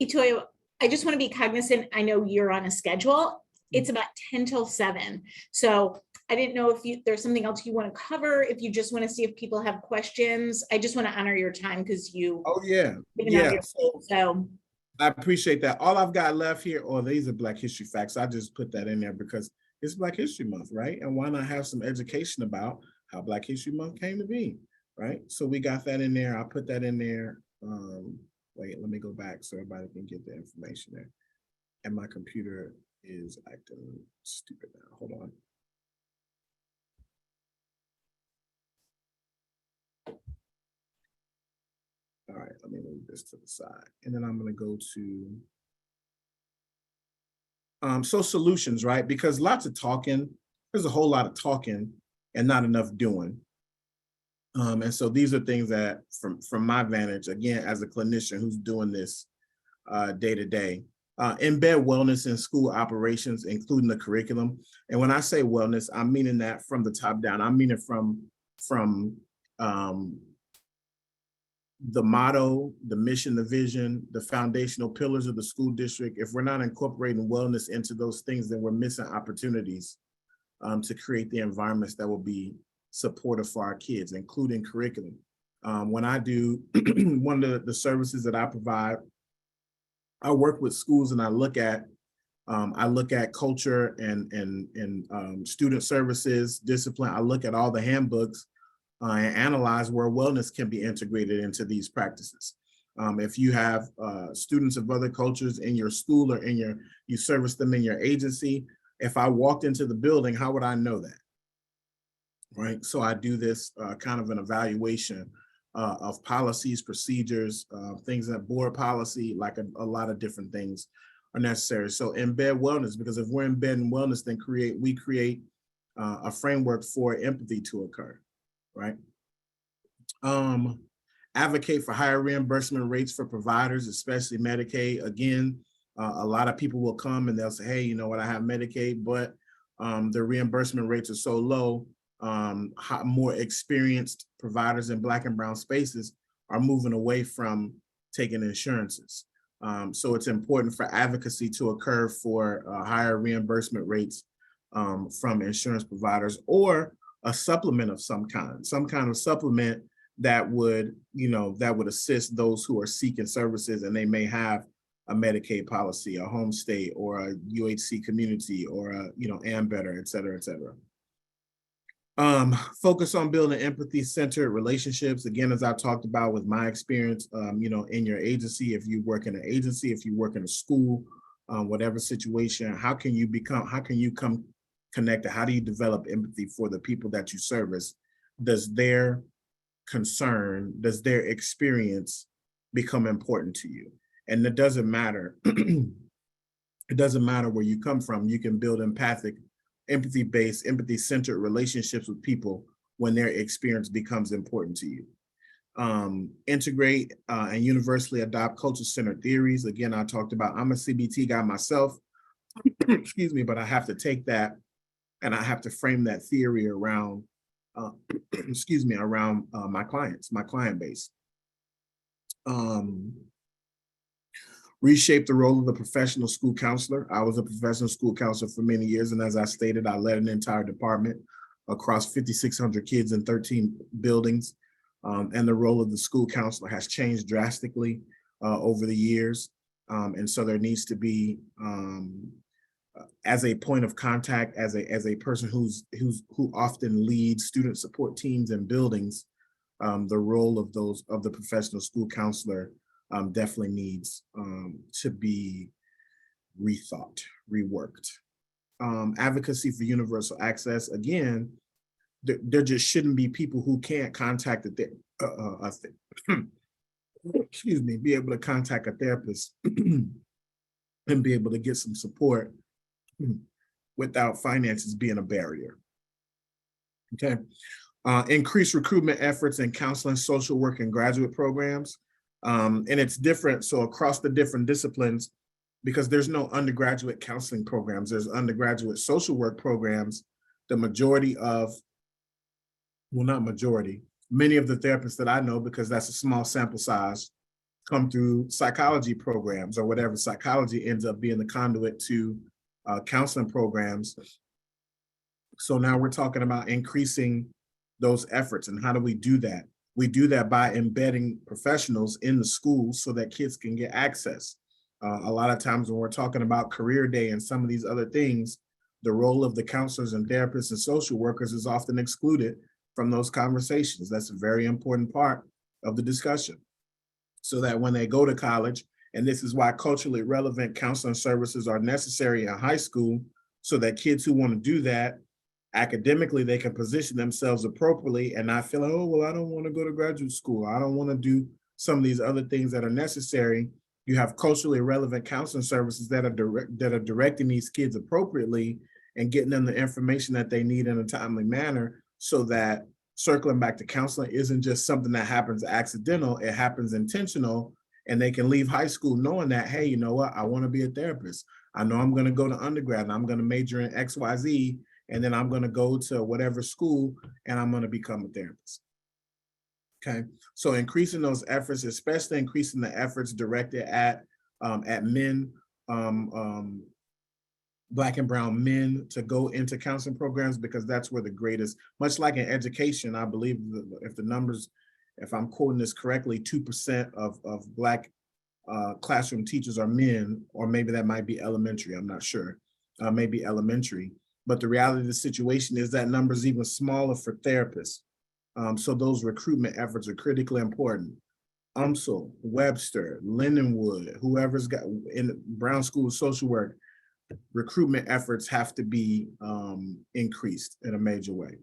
[SPEAKER 1] Etoya, I just want to be cognizant. I know you're on a schedule. It's about 10 till 7. So I didn't know if there's something else you want to cover, if you just want to see if people have questions. I just want to honor your time because you.
[SPEAKER 2] Oh, yeah. Yeah. So I appreciate that. All I've got left here, these are Black History facts. I just put that in there because it's Black History Month, right? And why not have some education about how Black History Month came to be, right? So we got that in there. I put that in there. Wait, let me go back so everybody can get the information there. And my computer is acting stupid now. Hold on. right, let me move this to the side. And then I'm going to go to so solutions, right? Because lots of talking, there's a whole lot of talking and not enough doing. And so these are things that from my vantage, again, as a clinician who's doing this day to day, embed wellness in school operations, including the curriculum. And when I say wellness, I'm meaning that from the top down. I mean it from the motto, the mission, the vision, the foundational pillars of the school district. If we're not incorporating wellness into those things, then we're missing opportunities to create the environments that will be supportive for our kids, including curriculum. When I do one of the services that I provide, I work with schools and I look at culture and student services, discipline. I look at all the handbooks and analyze where wellness can be integrated into these practices. If you have students of other cultures in your school or you service them in your agency, if I walked into the building, how would I know that? Right. So I do this kind of an evaluation of policies, procedures, things that board policy, like a lot of different things are necessary. So embed wellness, because if we're embedding wellness, then we create a framework for empathy to occur, right? Advocate for higher reimbursement rates for providers, especially Medicaid. Again, a lot of people will come and they'll say, hey, you know what, I have Medicaid, but the reimbursement rates are so low. More experienced providers in Black and brown spaces are moving away from taking insurances. So it's important for advocacy to occur for higher reimbursement rates from insurance providers, or a supplement of some kind of supplement that would assist those who are seeking services and they may have a Medicaid policy, a home state, or a UHC community, or a Ambetter, et cetera, et cetera. Focus on building empathy-centered relationships. Again, as I talked about with my experience, in your agency, if you work in an agency, if you work in a school, whatever situation, how can you come connected? How do you develop empathy for the people that you service? Does their concern, does their experience become important to you? And it doesn't matter. It doesn't matter where you come from. You can build empathy-based, empathy-centered relationships with people when their experience becomes important to you. Integrate and universally adopt culture-centered theories. Again, I talked about, I'm a CBT guy myself, excuse me, but I have to take that and I have to frame that theory around, around my clients, my client base. Reshape the role of the professional school counselor. I was a professional school counselor for many years, and as I stated, I led an entire department across 5,600 kids in 13 buildings, and the role of the school counselor has changed drastically over the years, and so there needs to be, as a point of contact, as a person who often leads student support teams and buildings, the role of the professional school counselor definitely needs to be rethought, reworked. Advocacy for universal access. Again, there just shouldn't be people who can't contact be able to contact a therapist and be able to get some support without finances being a barrier. Okay. Increase recruitment efforts in counseling, social work, and graduate programs. And it's different. So across the different disciplines, because there's no undergraduate counseling programs, there's undergraduate social work programs. The majority of, well, not majority, many of the therapists that I know, because that's a small sample size, come through psychology programs or whatever. Psychology ends up being the conduit to counseling programs. So now we're talking about increasing those efforts. And how do we do that? We do that by embedding professionals in the schools so that kids can get access. A lot of times when we're talking about career day and some of these other things, the role of the counselors and therapists and social workers is often excluded from those conversations. That's a very important part of the discussion. So that when they go to college, and this is why culturally relevant counseling services are necessary in high school, so that kids who want to do that academically, they can position themselves appropriately and not feel like, oh, well, I don't want to go to graduate school. I don't want to do some of these other things that are necessary. You have culturally relevant counseling services that are directing these kids appropriately and getting them the information that they need in a timely manner, so that circling back to counseling isn't just something that happens accidental, it happens intentional, and they can leave high school knowing that, hey, you know what, I want to be a therapist. I know I'm going to go to undergrad and I'm going to major in XYZ, and then I'm going to go to whatever school and I'm going to become a therapist. Okay, so increasing those efforts, especially increasing the efforts directed at men, Black and brown men, to go into counseling programs, because that's where the greatest, much like in education, I believe if the numbers, if I'm quoting this correctly, 2% of Black classroom teachers are men, or maybe that might be elementary, I'm not sure, maybe elementary. But the reality of the situation is that number is even smaller for therapists. So those recruitment efforts are critically important. UMSL, Webster, Lindenwood, whoever's got in Brown School of Social Work, recruitment efforts have to be increased in a major way.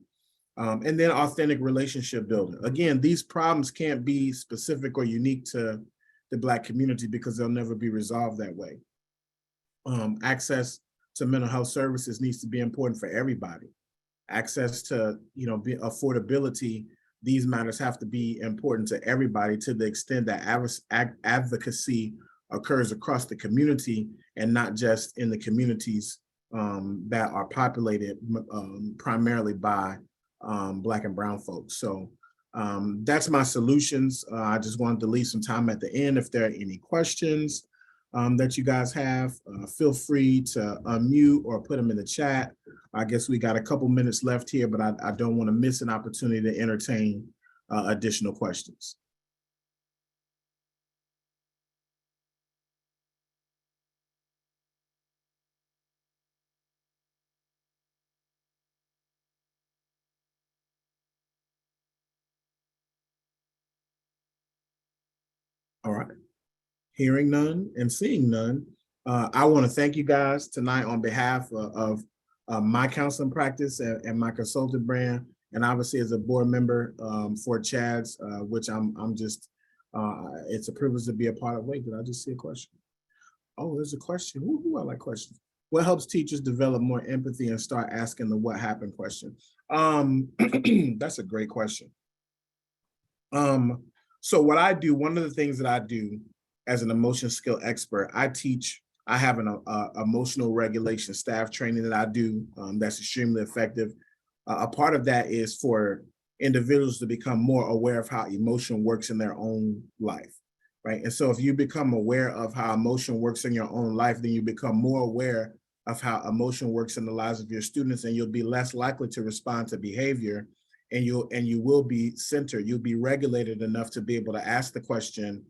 [SPEAKER 2] And then authentic relationship building. Again, these problems can't be specific or unique to the Black community because they'll never be resolved that way. Access to mental health services needs to be important for everybody. Access to, affordability, these matters have to be important to everybody, to the extent that advocacy occurs across the community and not just in the communities that are populated primarily by Black and brown folks. So that's my solutions. I just wanted to leave some time at the end. If there are any questions that you guys have, feel free to unmute or put them in the chat. I guess we got a couple minutes left here, but I don't want to miss an opportunity to entertain additional questions. All right. Hearing none and seeing none, I want to thank you guys tonight on behalf of my counseling practice and my consultant brand, and obviously as a board member for CHADS, which I'm just, it's a privilege to be a part of. Wait, did I just see a question? Oh, there's a question. Ooh, I like questions. What helps teachers develop more empathy and start asking the what happened question? That's a great question. So what I do, one of the things that I do as an emotion skill expert, I have an emotional regulation staff training that I do that's extremely effective. A part of that is for individuals to become more aware of how emotion works in their own life, right? And so if you become aware of how emotion works in your own life, then you become more aware of how emotion works in the lives of your students, and you'll be less likely to respond to behavior, and you will be centered, you'll be regulated enough to be able to ask the question,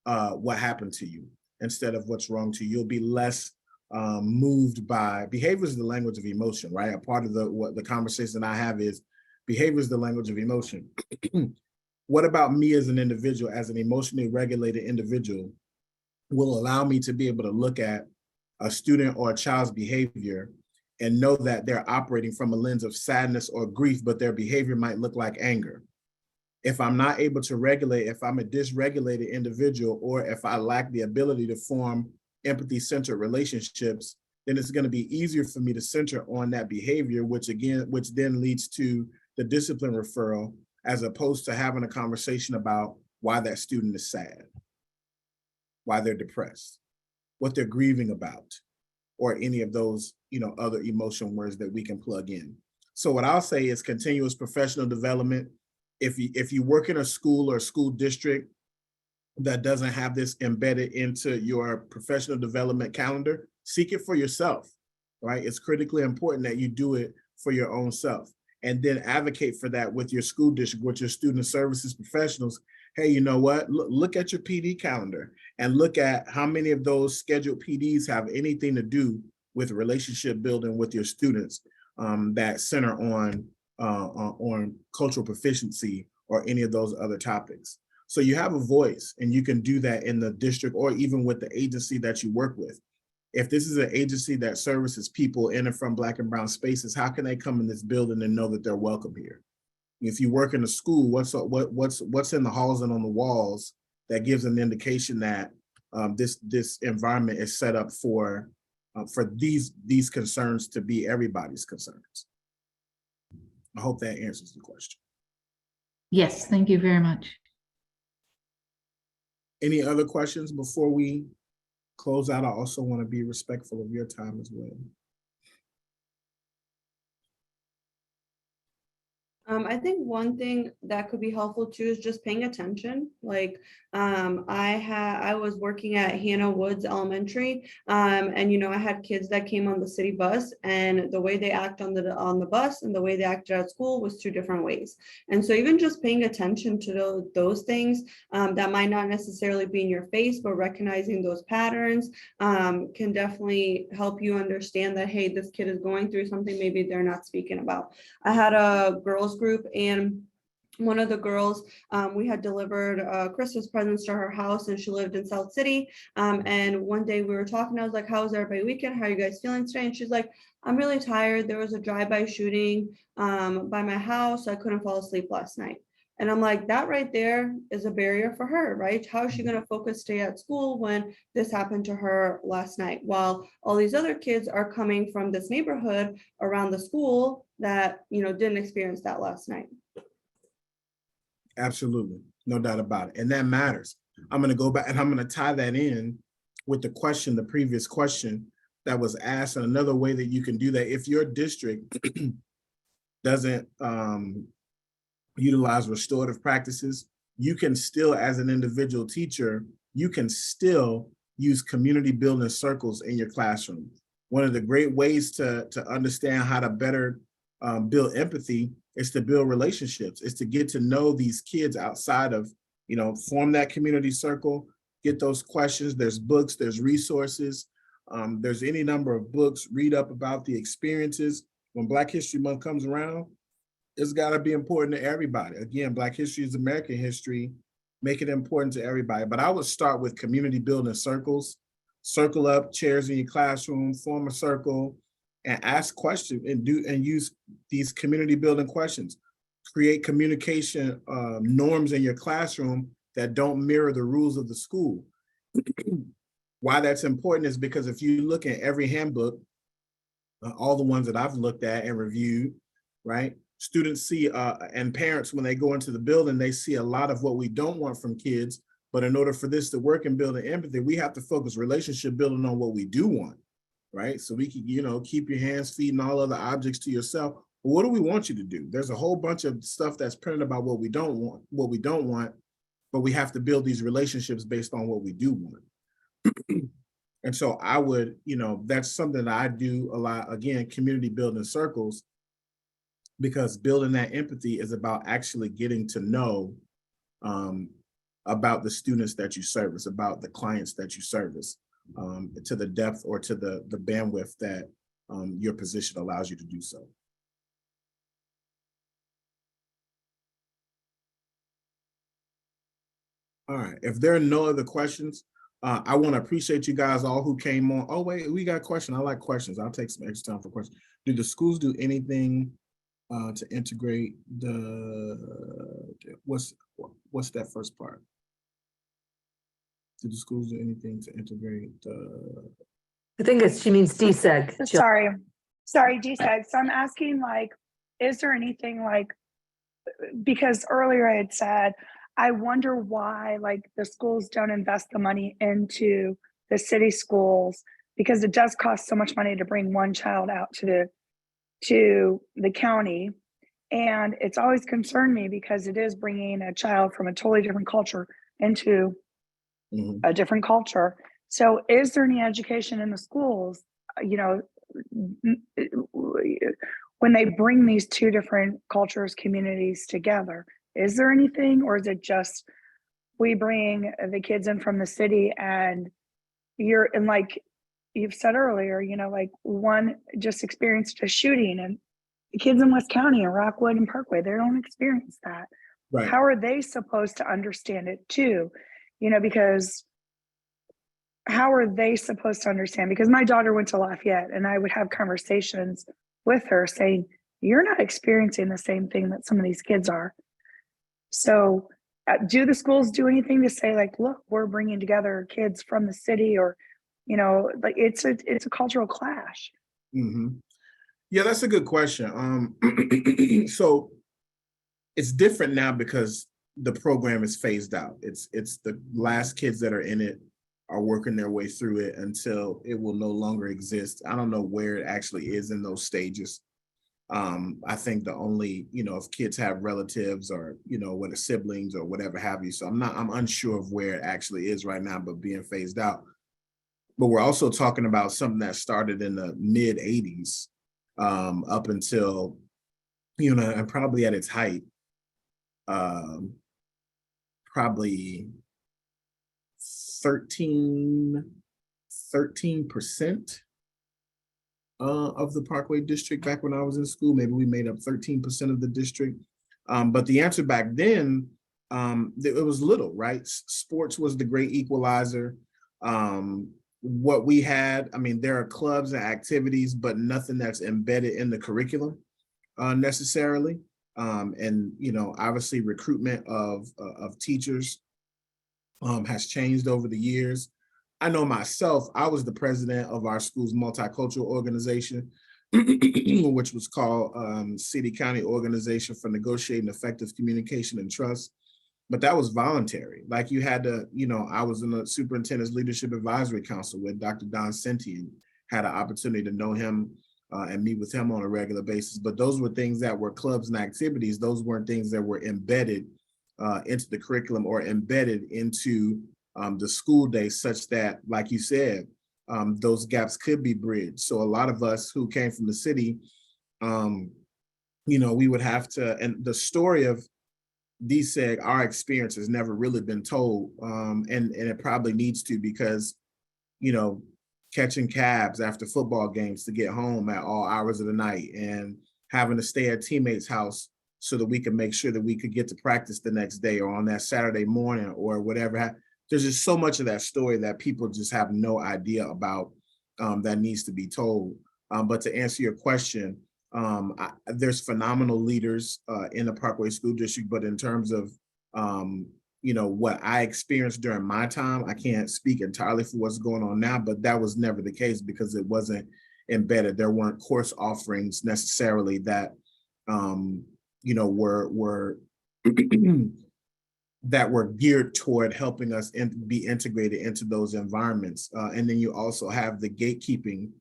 [SPEAKER 2] what happened to you, instead of what's wrong to you. You'll be less moved by behavior is the language of emotion, right? A part of the conversation I have is behavior is the language of emotion. What about me as an individual, as an emotionally regulated individual, will allow me to be able to look at a student or a child's behavior and know that they're operating from a lens of sadness or grief, but their behavior might look like anger. If I'm not able to regulate, if I'm a dysregulated individual, or if I lack the ability to form empathy-centered relationships, then it's going to be easier for me to center on that behavior, which then leads to the discipline referral, as opposed to having a conversation about why that student is sad, why they're depressed, what they're grieving about, or any of those, other emotion words that we can plug in. So what I'll say is continuous professional development. If you work in a school or school district that doesn't have this embedded into your professional development calendar, seek it for yourself, right? It's critically important that you do it for your own self, and then advocate for that with your school district, with your student services professionals. Hey, you know what? Look at your PD calendar and look at how many of those scheduled PDs have anything to do with relationship building with your students that center on cultural proficiency or any of those other topics. So you have a voice, and you can do that in the district or even with the agency that you work with. If this is an agency that services people in and from Black and brown spaces, how can they come in this building and know that they're welcome here? If you work in a school, what's in the halls and on the walls that gives an indication that this environment is set up for these concerns to be everybody's concerns. I hope that answers the question.
[SPEAKER 4] Yes, thank you very much.
[SPEAKER 2] Any other questions before we close out? I also want to be respectful of your time as well.
[SPEAKER 3] I think one thing that could be helpful too is just paying attention. Like I was working at Hannah Woods Elementary, and I had kids that came on the city bus, and the way they act on the bus and the way they acted at school was two different ways. And so even just paying attention to those things that might not necessarily be in your face, but recognizing those patterns can definitely help you understand that, hey, this kid is going through something maybe they're not speaking about. I had a girls group, and one of the girls, we had delivered Christmas presents to her house, and she lived in South City. And one day we were talking, I was like, how was everybody weekend? How are you guys feeling today? And she's like, I'm really tired. There was a drive-by shooting by my house. I couldn't fall asleep last night. And I'm like, that right there is a barrier for her, right? How is she going to focus, stay at school when this happened to her last night? While all these other kids are coming from this neighborhood around the school that, didn't experience that last night.
[SPEAKER 2] Absolutely. No doubt about it. And that matters. I'm going to go back and I'm going to tie that in with the previous question that was asked. And another way that you can do that, if your district doesn't utilize restorative practices, you can still, as an individual teacher, you can still use community building circles in your classroom. One of the great ways to understand how to better build empathy is to build relationships, is to get to know these kids outside of, form that community circle, get those questions. There's books, there's resources, there's any number of books, read up about the experiences. When Black History Month comes around, it's got to be important to everybody. Again, Black history is American history. Make it important to everybody. But I would start with community building circles. Circle up chairs in your classroom, form a circle, and ask questions and use these community building questions. Create communication norms in your classroom that don't mirror the rules of the school. Why that's important is because if you look at every handbook, all the ones that I've looked at and reviewed, right? Students see, and parents, when they go into the building, they see a lot of what we don't want from kids. But in order for this to work and build an empathy, we have to focus relationship building on what we do want, right? So we can, keep your hands, feet, and all other objects to yourself. But what do we want you to do? There's a whole bunch of stuff that's printed about what we don't want, but we have to build these relationships based on what we do want. And so I would, that's something that I do a lot. Again, community building circles, because building that empathy is about actually getting to know about the students that you service, about the clients that you service, to the depth or to the bandwidth that your position allows you to do so. All right, if there are no other questions, I want to appreciate you guys all who came on. Oh wait, we got a question. I like questions. I'll take some extra time for questions. Do the schools do anything to integrate what's that first part? Do the schools do anything to integrate
[SPEAKER 5] I think she means DSEG.
[SPEAKER 6] Sorry, DSEG. So I'm asking, is there anything because earlier I had said, I wonder why the schools don't invest the money into the city schools, because it does cost so much money to bring one child out to the county. And it's always concerned me because it is bringing a child from a totally different culture into a different culture. So is there any education in the schools, when they bring these two different cultures, communities together? Is there anything, or is it just we bring the kids in from the city and like you've said earlier, one just experienced a shooting, and the kids in West County and Rockwood and Parkway, they don't experience that.
[SPEAKER 2] Right.
[SPEAKER 6] How are they supposed to understand it too? Because how are they supposed to understand? Because my daughter went to Lafayette, and I would have conversations with her saying, you're not experiencing the same thing that some of these kids are. So do the schools do anything to say like, look, we're bringing together kids from the city, or, like it's a cultural clash.
[SPEAKER 2] Mhm. Yeah, that's a good question. So it's different now because the program is phased out. It's the last kids that are in it are working their way through it until it will no longer exist. I don't know where it actually is in those stages. I think the only, if kids have relatives or, with siblings or whatever have you. So I'm unsure of where it actually is right now, but being phased out. But we're also talking about something that started in the mid 80s, up until, and probably at its height, um, probably 13% of the Parkway district back when I was in school. Maybe we made up 13% of the district. But the answer back then, it was little, right? Sports was the great equalizer. What we had, I mean, there are clubs and activities, but nothing that's embedded in the curriculum necessarily. And, obviously recruitment of teachers has changed over the years. I know myself, I was the president of our school's multicultural organization, which was called City County Organization for Negotiating Effective Communication and Trust. But that was voluntary. Like you had to, I was in the Superintendent's Leadership Advisory Council with Dr. Don Senti, and had an opportunity to know him and meet with him on a regular basis. But those were things that were clubs and activities. Those weren't things that were embedded into the curriculum or embedded into the school day, such that, like you said, those gaps could be bridged. So a lot of us who came from the city, we would have to, and the story of DSEG, our experience has never really been told, and it probably needs to, because, catching cabs after football games to get home at all hours of the night, and having to stay at teammates' house so that we could make sure that we could get to practice the next day or on that Saturday morning or whatever. There's just so much of that story that people just have no idea about, that needs to be told. But to answer your question, there's phenomenal leaders in the Parkway School District, but in terms of, what I experienced during my time, I can't speak entirely for what's going on now, but that was never the case because it wasn't embedded. There weren't course offerings necessarily that, were that were geared toward helping us be integrated into those environments. And then you also have the gatekeeping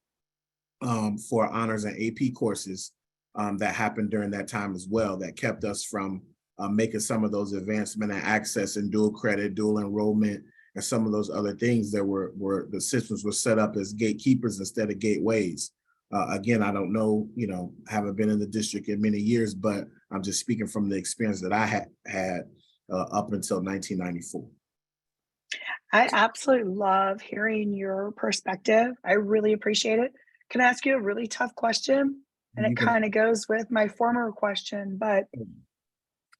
[SPEAKER 2] for honors and AP courses that happened during that time as well, that kept us from making some of those advancement and access and dual credit, dual enrollment, and some of those other things that were the systems were set up as gatekeepers instead of gateways. Again, I don't know, haven't been in the district in many years, but I'm just speaking from the experience that I had up until 1994.
[SPEAKER 6] I absolutely love hearing your perspective. I really appreciate it. Can I ask you a really tough question? And it kind of goes with my former question, but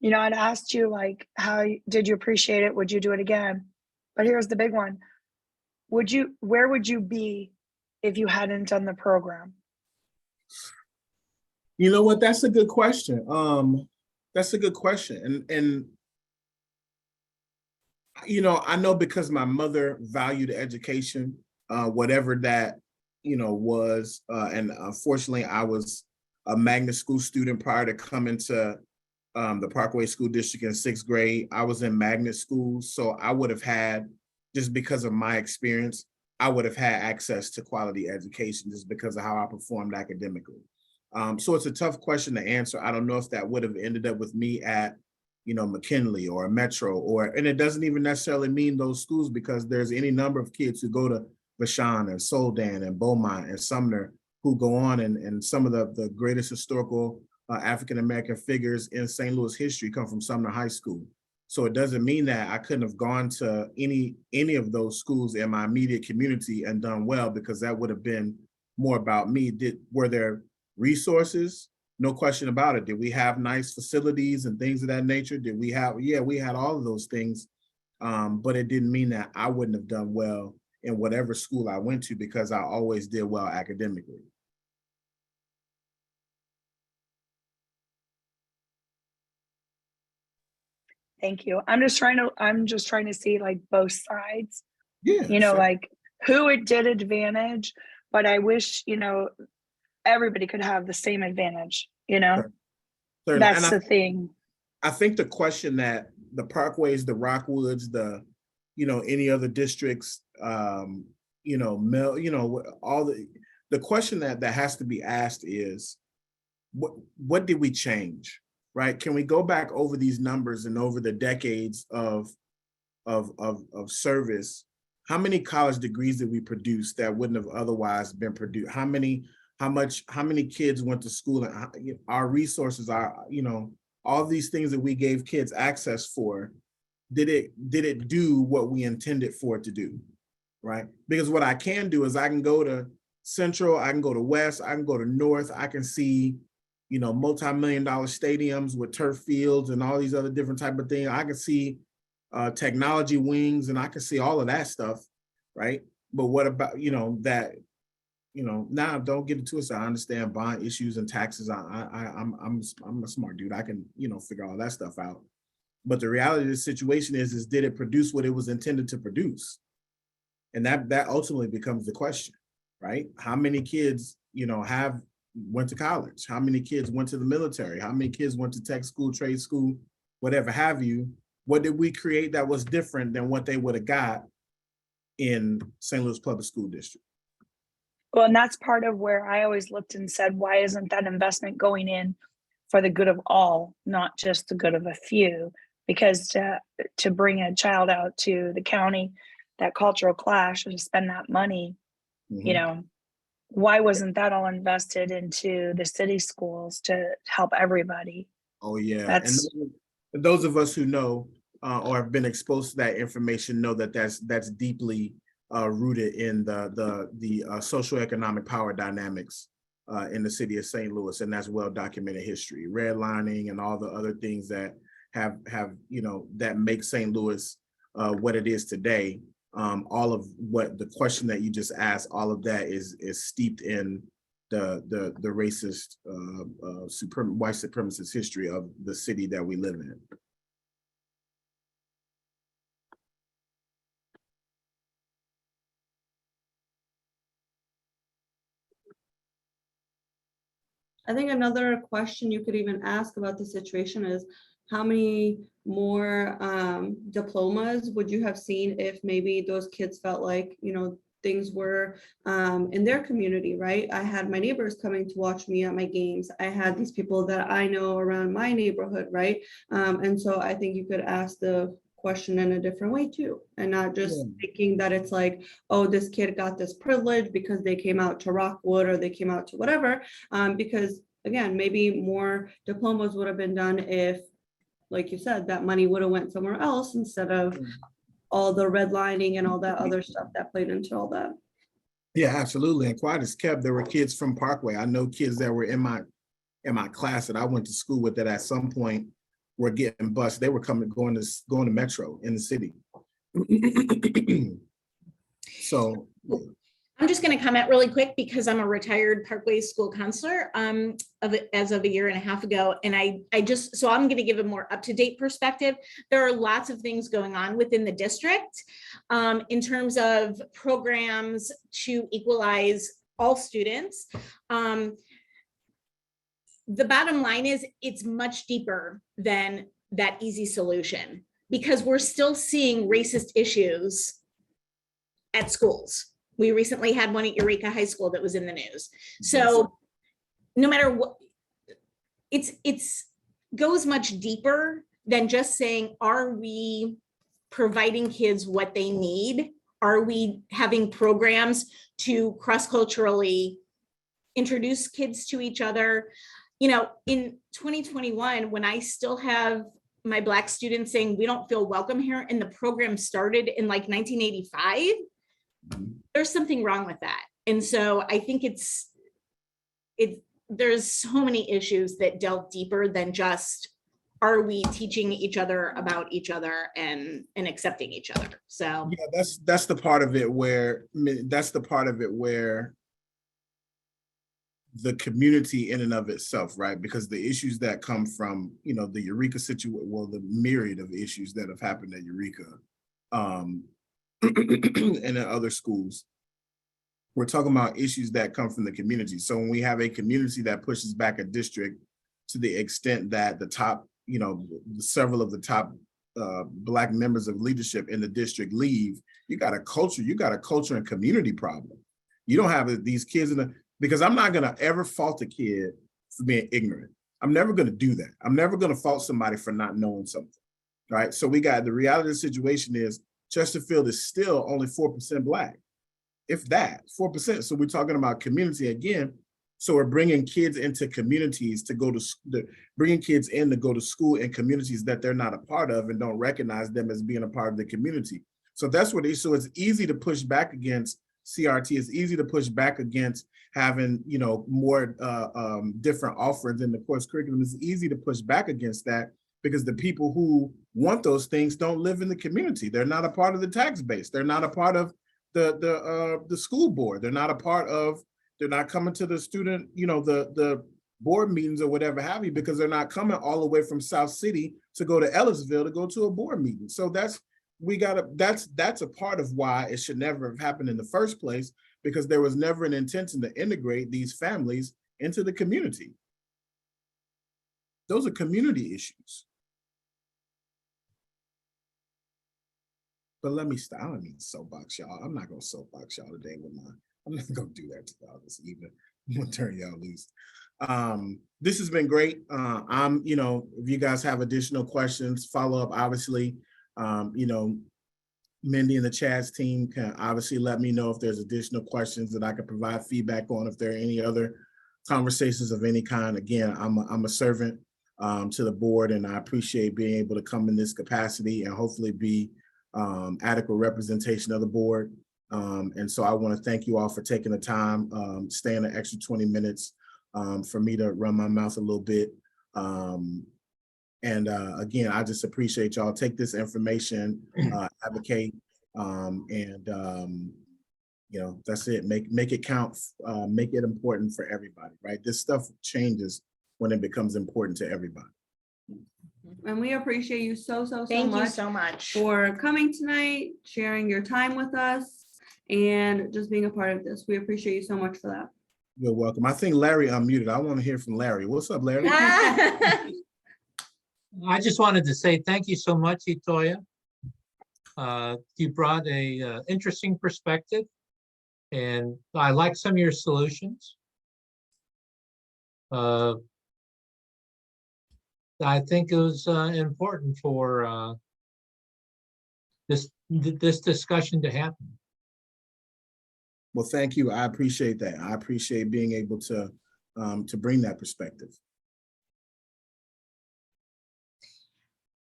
[SPEAKER 6] I'd asked you like, how did you appreciate it? Would you do it again? But here's the big one. Where would you be if you hadn't done the program?
[SPEAKER 2] You know what? That's a good question. That's a good question. And I know because my mother valued education, whatever that, was, and unfortunately I was a magnet school student prior to coming to the Parkway School District in 6th grade. I was in magnet schools, so I would have had, just because of my experience, I would have had access to quality education just because of how I performed academically. So it's a tough question to answer. I don't know if that would have ended up with me at, McKinley or Metro, and it doesn't even necessarily mean those schools, because there's any number of kids who go to Vashon and Soldan and Beaumont and Sumner who go on, and some of the greatest historical African-American figures in St. Louis history come from Sumner High School. So it doesn't mean that I couldn't have gone to any of those schools in my immediate community and done well, because that would have been more about me. Were there resources? No question about it. Did we have nice facilities and things of that nature? We had all of those things, but it didn't mean that I wouldn't have done well in whatever school I went to, because I always did well academically.
[SPEAKER 6] Thank you. I'm just trying to see like both sides,
[SPEAKER 2] Yeah.
[SPEAKER 6] like who it did advantage, but I wish, everybody could have the same advantage,
[SPEAKER 2] Certainly.
[SPEAKER 6] that's
[SPEAKER 2] And
[SPEAKER 6] the thing.
[SPEAKER 2] I think the question that the Parkways, the Rockwoods, any other districts, all the question that has to be asked is, what did we change, right? Can we go back over these numbers and over the decades of service? How many college degrees did we produce that wouldn't have otherwise been produced? How many kids went to school, and our resources are, all these things that we gave kids access for, did it do what we intended for it to do, right? Because what I can do is I can go to Central, I can go to West, I can go to North, I can see, multi-million-dollar stadiums with turf fields and all these other different type of things. I can see technology wings, and I can see all of that stuff, right? But what about, now don't get into it. So I understand bond issues and taxes. I'm a smart dude. I can, figure all that stuff out. But the reality of the situation is did it produce what it was intended to produce? And that ultimately becomes the question, right? How many kids, went to college? How many kids went to the military? How many kids went to tech school, trade school, whatever have you? What did we create that was different than what they would have got in St. Louis Public School District?
[SPEAKER 6] Well, and that's part of where I always looked and said, why isn't that investment going in for the good of all, not just the good of a few? Because to bring a child out to the county, that cultural clash, or to spend that money, why wasn't that all invested into the city schools to help everybody?
[SPEAKER 2] Oh yeah,
[SPEAKER 6] That's,
[SPEAKER 2] and those of us who know or have been exposed to that information know that that's deeply rooted in the socioeconomic power dynamics in the city of St. Louis, and that's well documented history, redlining, and all the other things that have that make St. Louis what it is today. All of what the question that you just asked, all of that is steeped in the racist white supremacist history of the city that we live in.
[SPEAKER 3] I think another question you could even ask about the situation is, how many more diplomas would you have seen if maybe those kids felt like, things were in their community, right? I had my neighbors coming to watch me at my games. I had these people that I know around my neighborhood, right? And so I think you could ask the question in a different way too, and not just thinking that it's like, oh, this kid got this privilege because they came out to Rockwood or they came out to whatever, because again, maybe more diplomas would have been done if, like you said, that money would have went somewhere else instead of all the redlining and all that other stuff that played into all that.
[SPEAKER 2] Yeah, absolutely. And quiet as kept, there were kids from Parkway. I know kids that were in my class that I went to school with that at some point were getting bused. They were going to Metro in the city. So
[SPEAKER 1] I'm just going to comment really quick because I'm a retired Parkway school counselor as of a year and a half ago. And so I'm going to give a more up-to-date perspective. There are lots of things going on within the district in terms of programs to equalize all students. The bottom line is it's much deeper than that easy solution, because we're still seeing racist issues at schools. We recently had one at Eureka High School that was in the news. So no matter what, it's goes much deeper than just saying, are we providing kids what they need? Are we having programs to cross-culturally introduce kids to each other? In 2021, when I still have my Black students saying we don't feel welcome here, and the program started in like 1985, there's something wrong with that. And so I think there's so many issues that delve deeper than just, are we teaching each other about each other and accepting each other? So
[SPEAKER 2] yeah, that's the part of it where the community in and of itself, right? Because the issues that come from, you know, the Eureka situation, well, the myriad of issues that have happened at Eureka and in other schools, we're talking about issues that come from the community. So when we have a community that pushes back a district to the extent that the top, you know, several of the top Black members of leadership in the district leave, you got a culture and community problem. You don't have these kids because I'm not gonna ever fault a kid for being ignorant. I'm never gonna do that. I'm never gonna fault somebody for not knowing something, right? So we got the reality of the situation is Chesterfield is still only 4% Black, if that, 4%. So we're talking about community again. So we're bringing kids into communities to go to, bringing kids in to go to school in communities that they're not a part of and don't recognize them as being a part of the community. So that's what so it's easy to push back against CRT. It's easy to push back against having, you know, more different offerings in the course curriculum. It's easy to push back against that because the people who want those things don't live in the community. They're not a part of the tax base. They're not a part of the school board. They're not a part of, they're not coming to the student, you know, the board meetings or whatever have you, because they're not coming all the way from South City to go to Ellisville to go to a board meeting. So that's a part of why it should never have happened in the first place, because there was never an intention to integrate these families into the community. Those are community issues. But let me stop. I don't need to soapbox y'all. I'm not gonna soapbox y'all today with my, I'm not gonna do that to y'all this evening. I'm gonna turn y'all loose. This has been great. You know, if you guys have additional questions, follow up, obviously, you know, Mindy and the Chad's team can obviously let me know if there's additional questions that I can provide feedback on, if there are any other conversations of any kind. Again, I'm a servant to the board, and I appreciate being able to come in this capacity and hopefully be adequate representation of the board. And so I want to thank you all for taking the time, staying an extra 20 minutes for me to run my mouth a little bit. Again, I just appreciate y'all. Take this information, advocate, you know, that's it. Make it count, make it important for everybody, right? This stuff changes when it becomes important to everybody.
[SPEAKER 3] And we appreciate you so
[SPEAKER 1] Thank you
[SPEAKER 3] much
[SPEAKER 1] so much.
[SPEAKER 3] for coming tonight, sharing your time with us, and just being a part of this. We appreciate you so much for that.
[SPEAKER 2] You're welcome. I think Larry unmuted. I want to hear from Larry. What's up, Larry?
[SPEAKER 7] I just wanted to say thank you so much, Etoya. You brought a interesting perspective, and I like some of your solutions. I think it was important for this discussion to happen.
[SPEAKER 2] Well, thank you. I appreciate that. I appreciate being able to bring that perspective.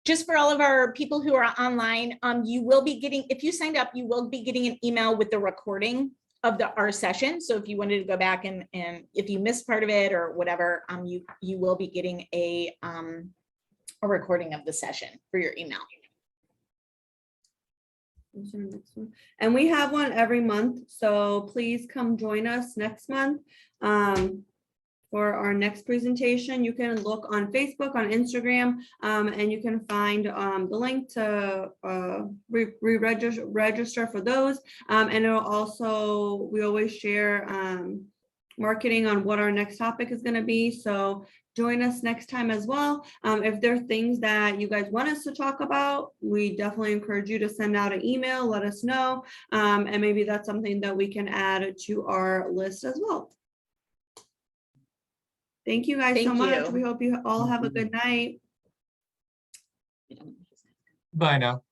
[SPEAKER 1] Just for all of our people who are online, you will be getting, if you signed up, you will be getting an email with the recording of our session. So if you wanted to go back and if you missed part of it or whatever, you will be getting a recording of the session for your email.
[SPEAKER 3] And we have one every month, so please come join us next month for our next presentation. You can look on Facebook, on Instagram, and you can find the link to register for those. And it'll also, we always share marketing on what our next topic is going to be. So join us next time as well. If there are things that you guys want us to talk about, we definitely encourage you to send out an email, let us know. And maybe that's something that we can add to our list as well. Thank you guys so much. We hope you all have a good night.
[SPEAKER 7] Bye now.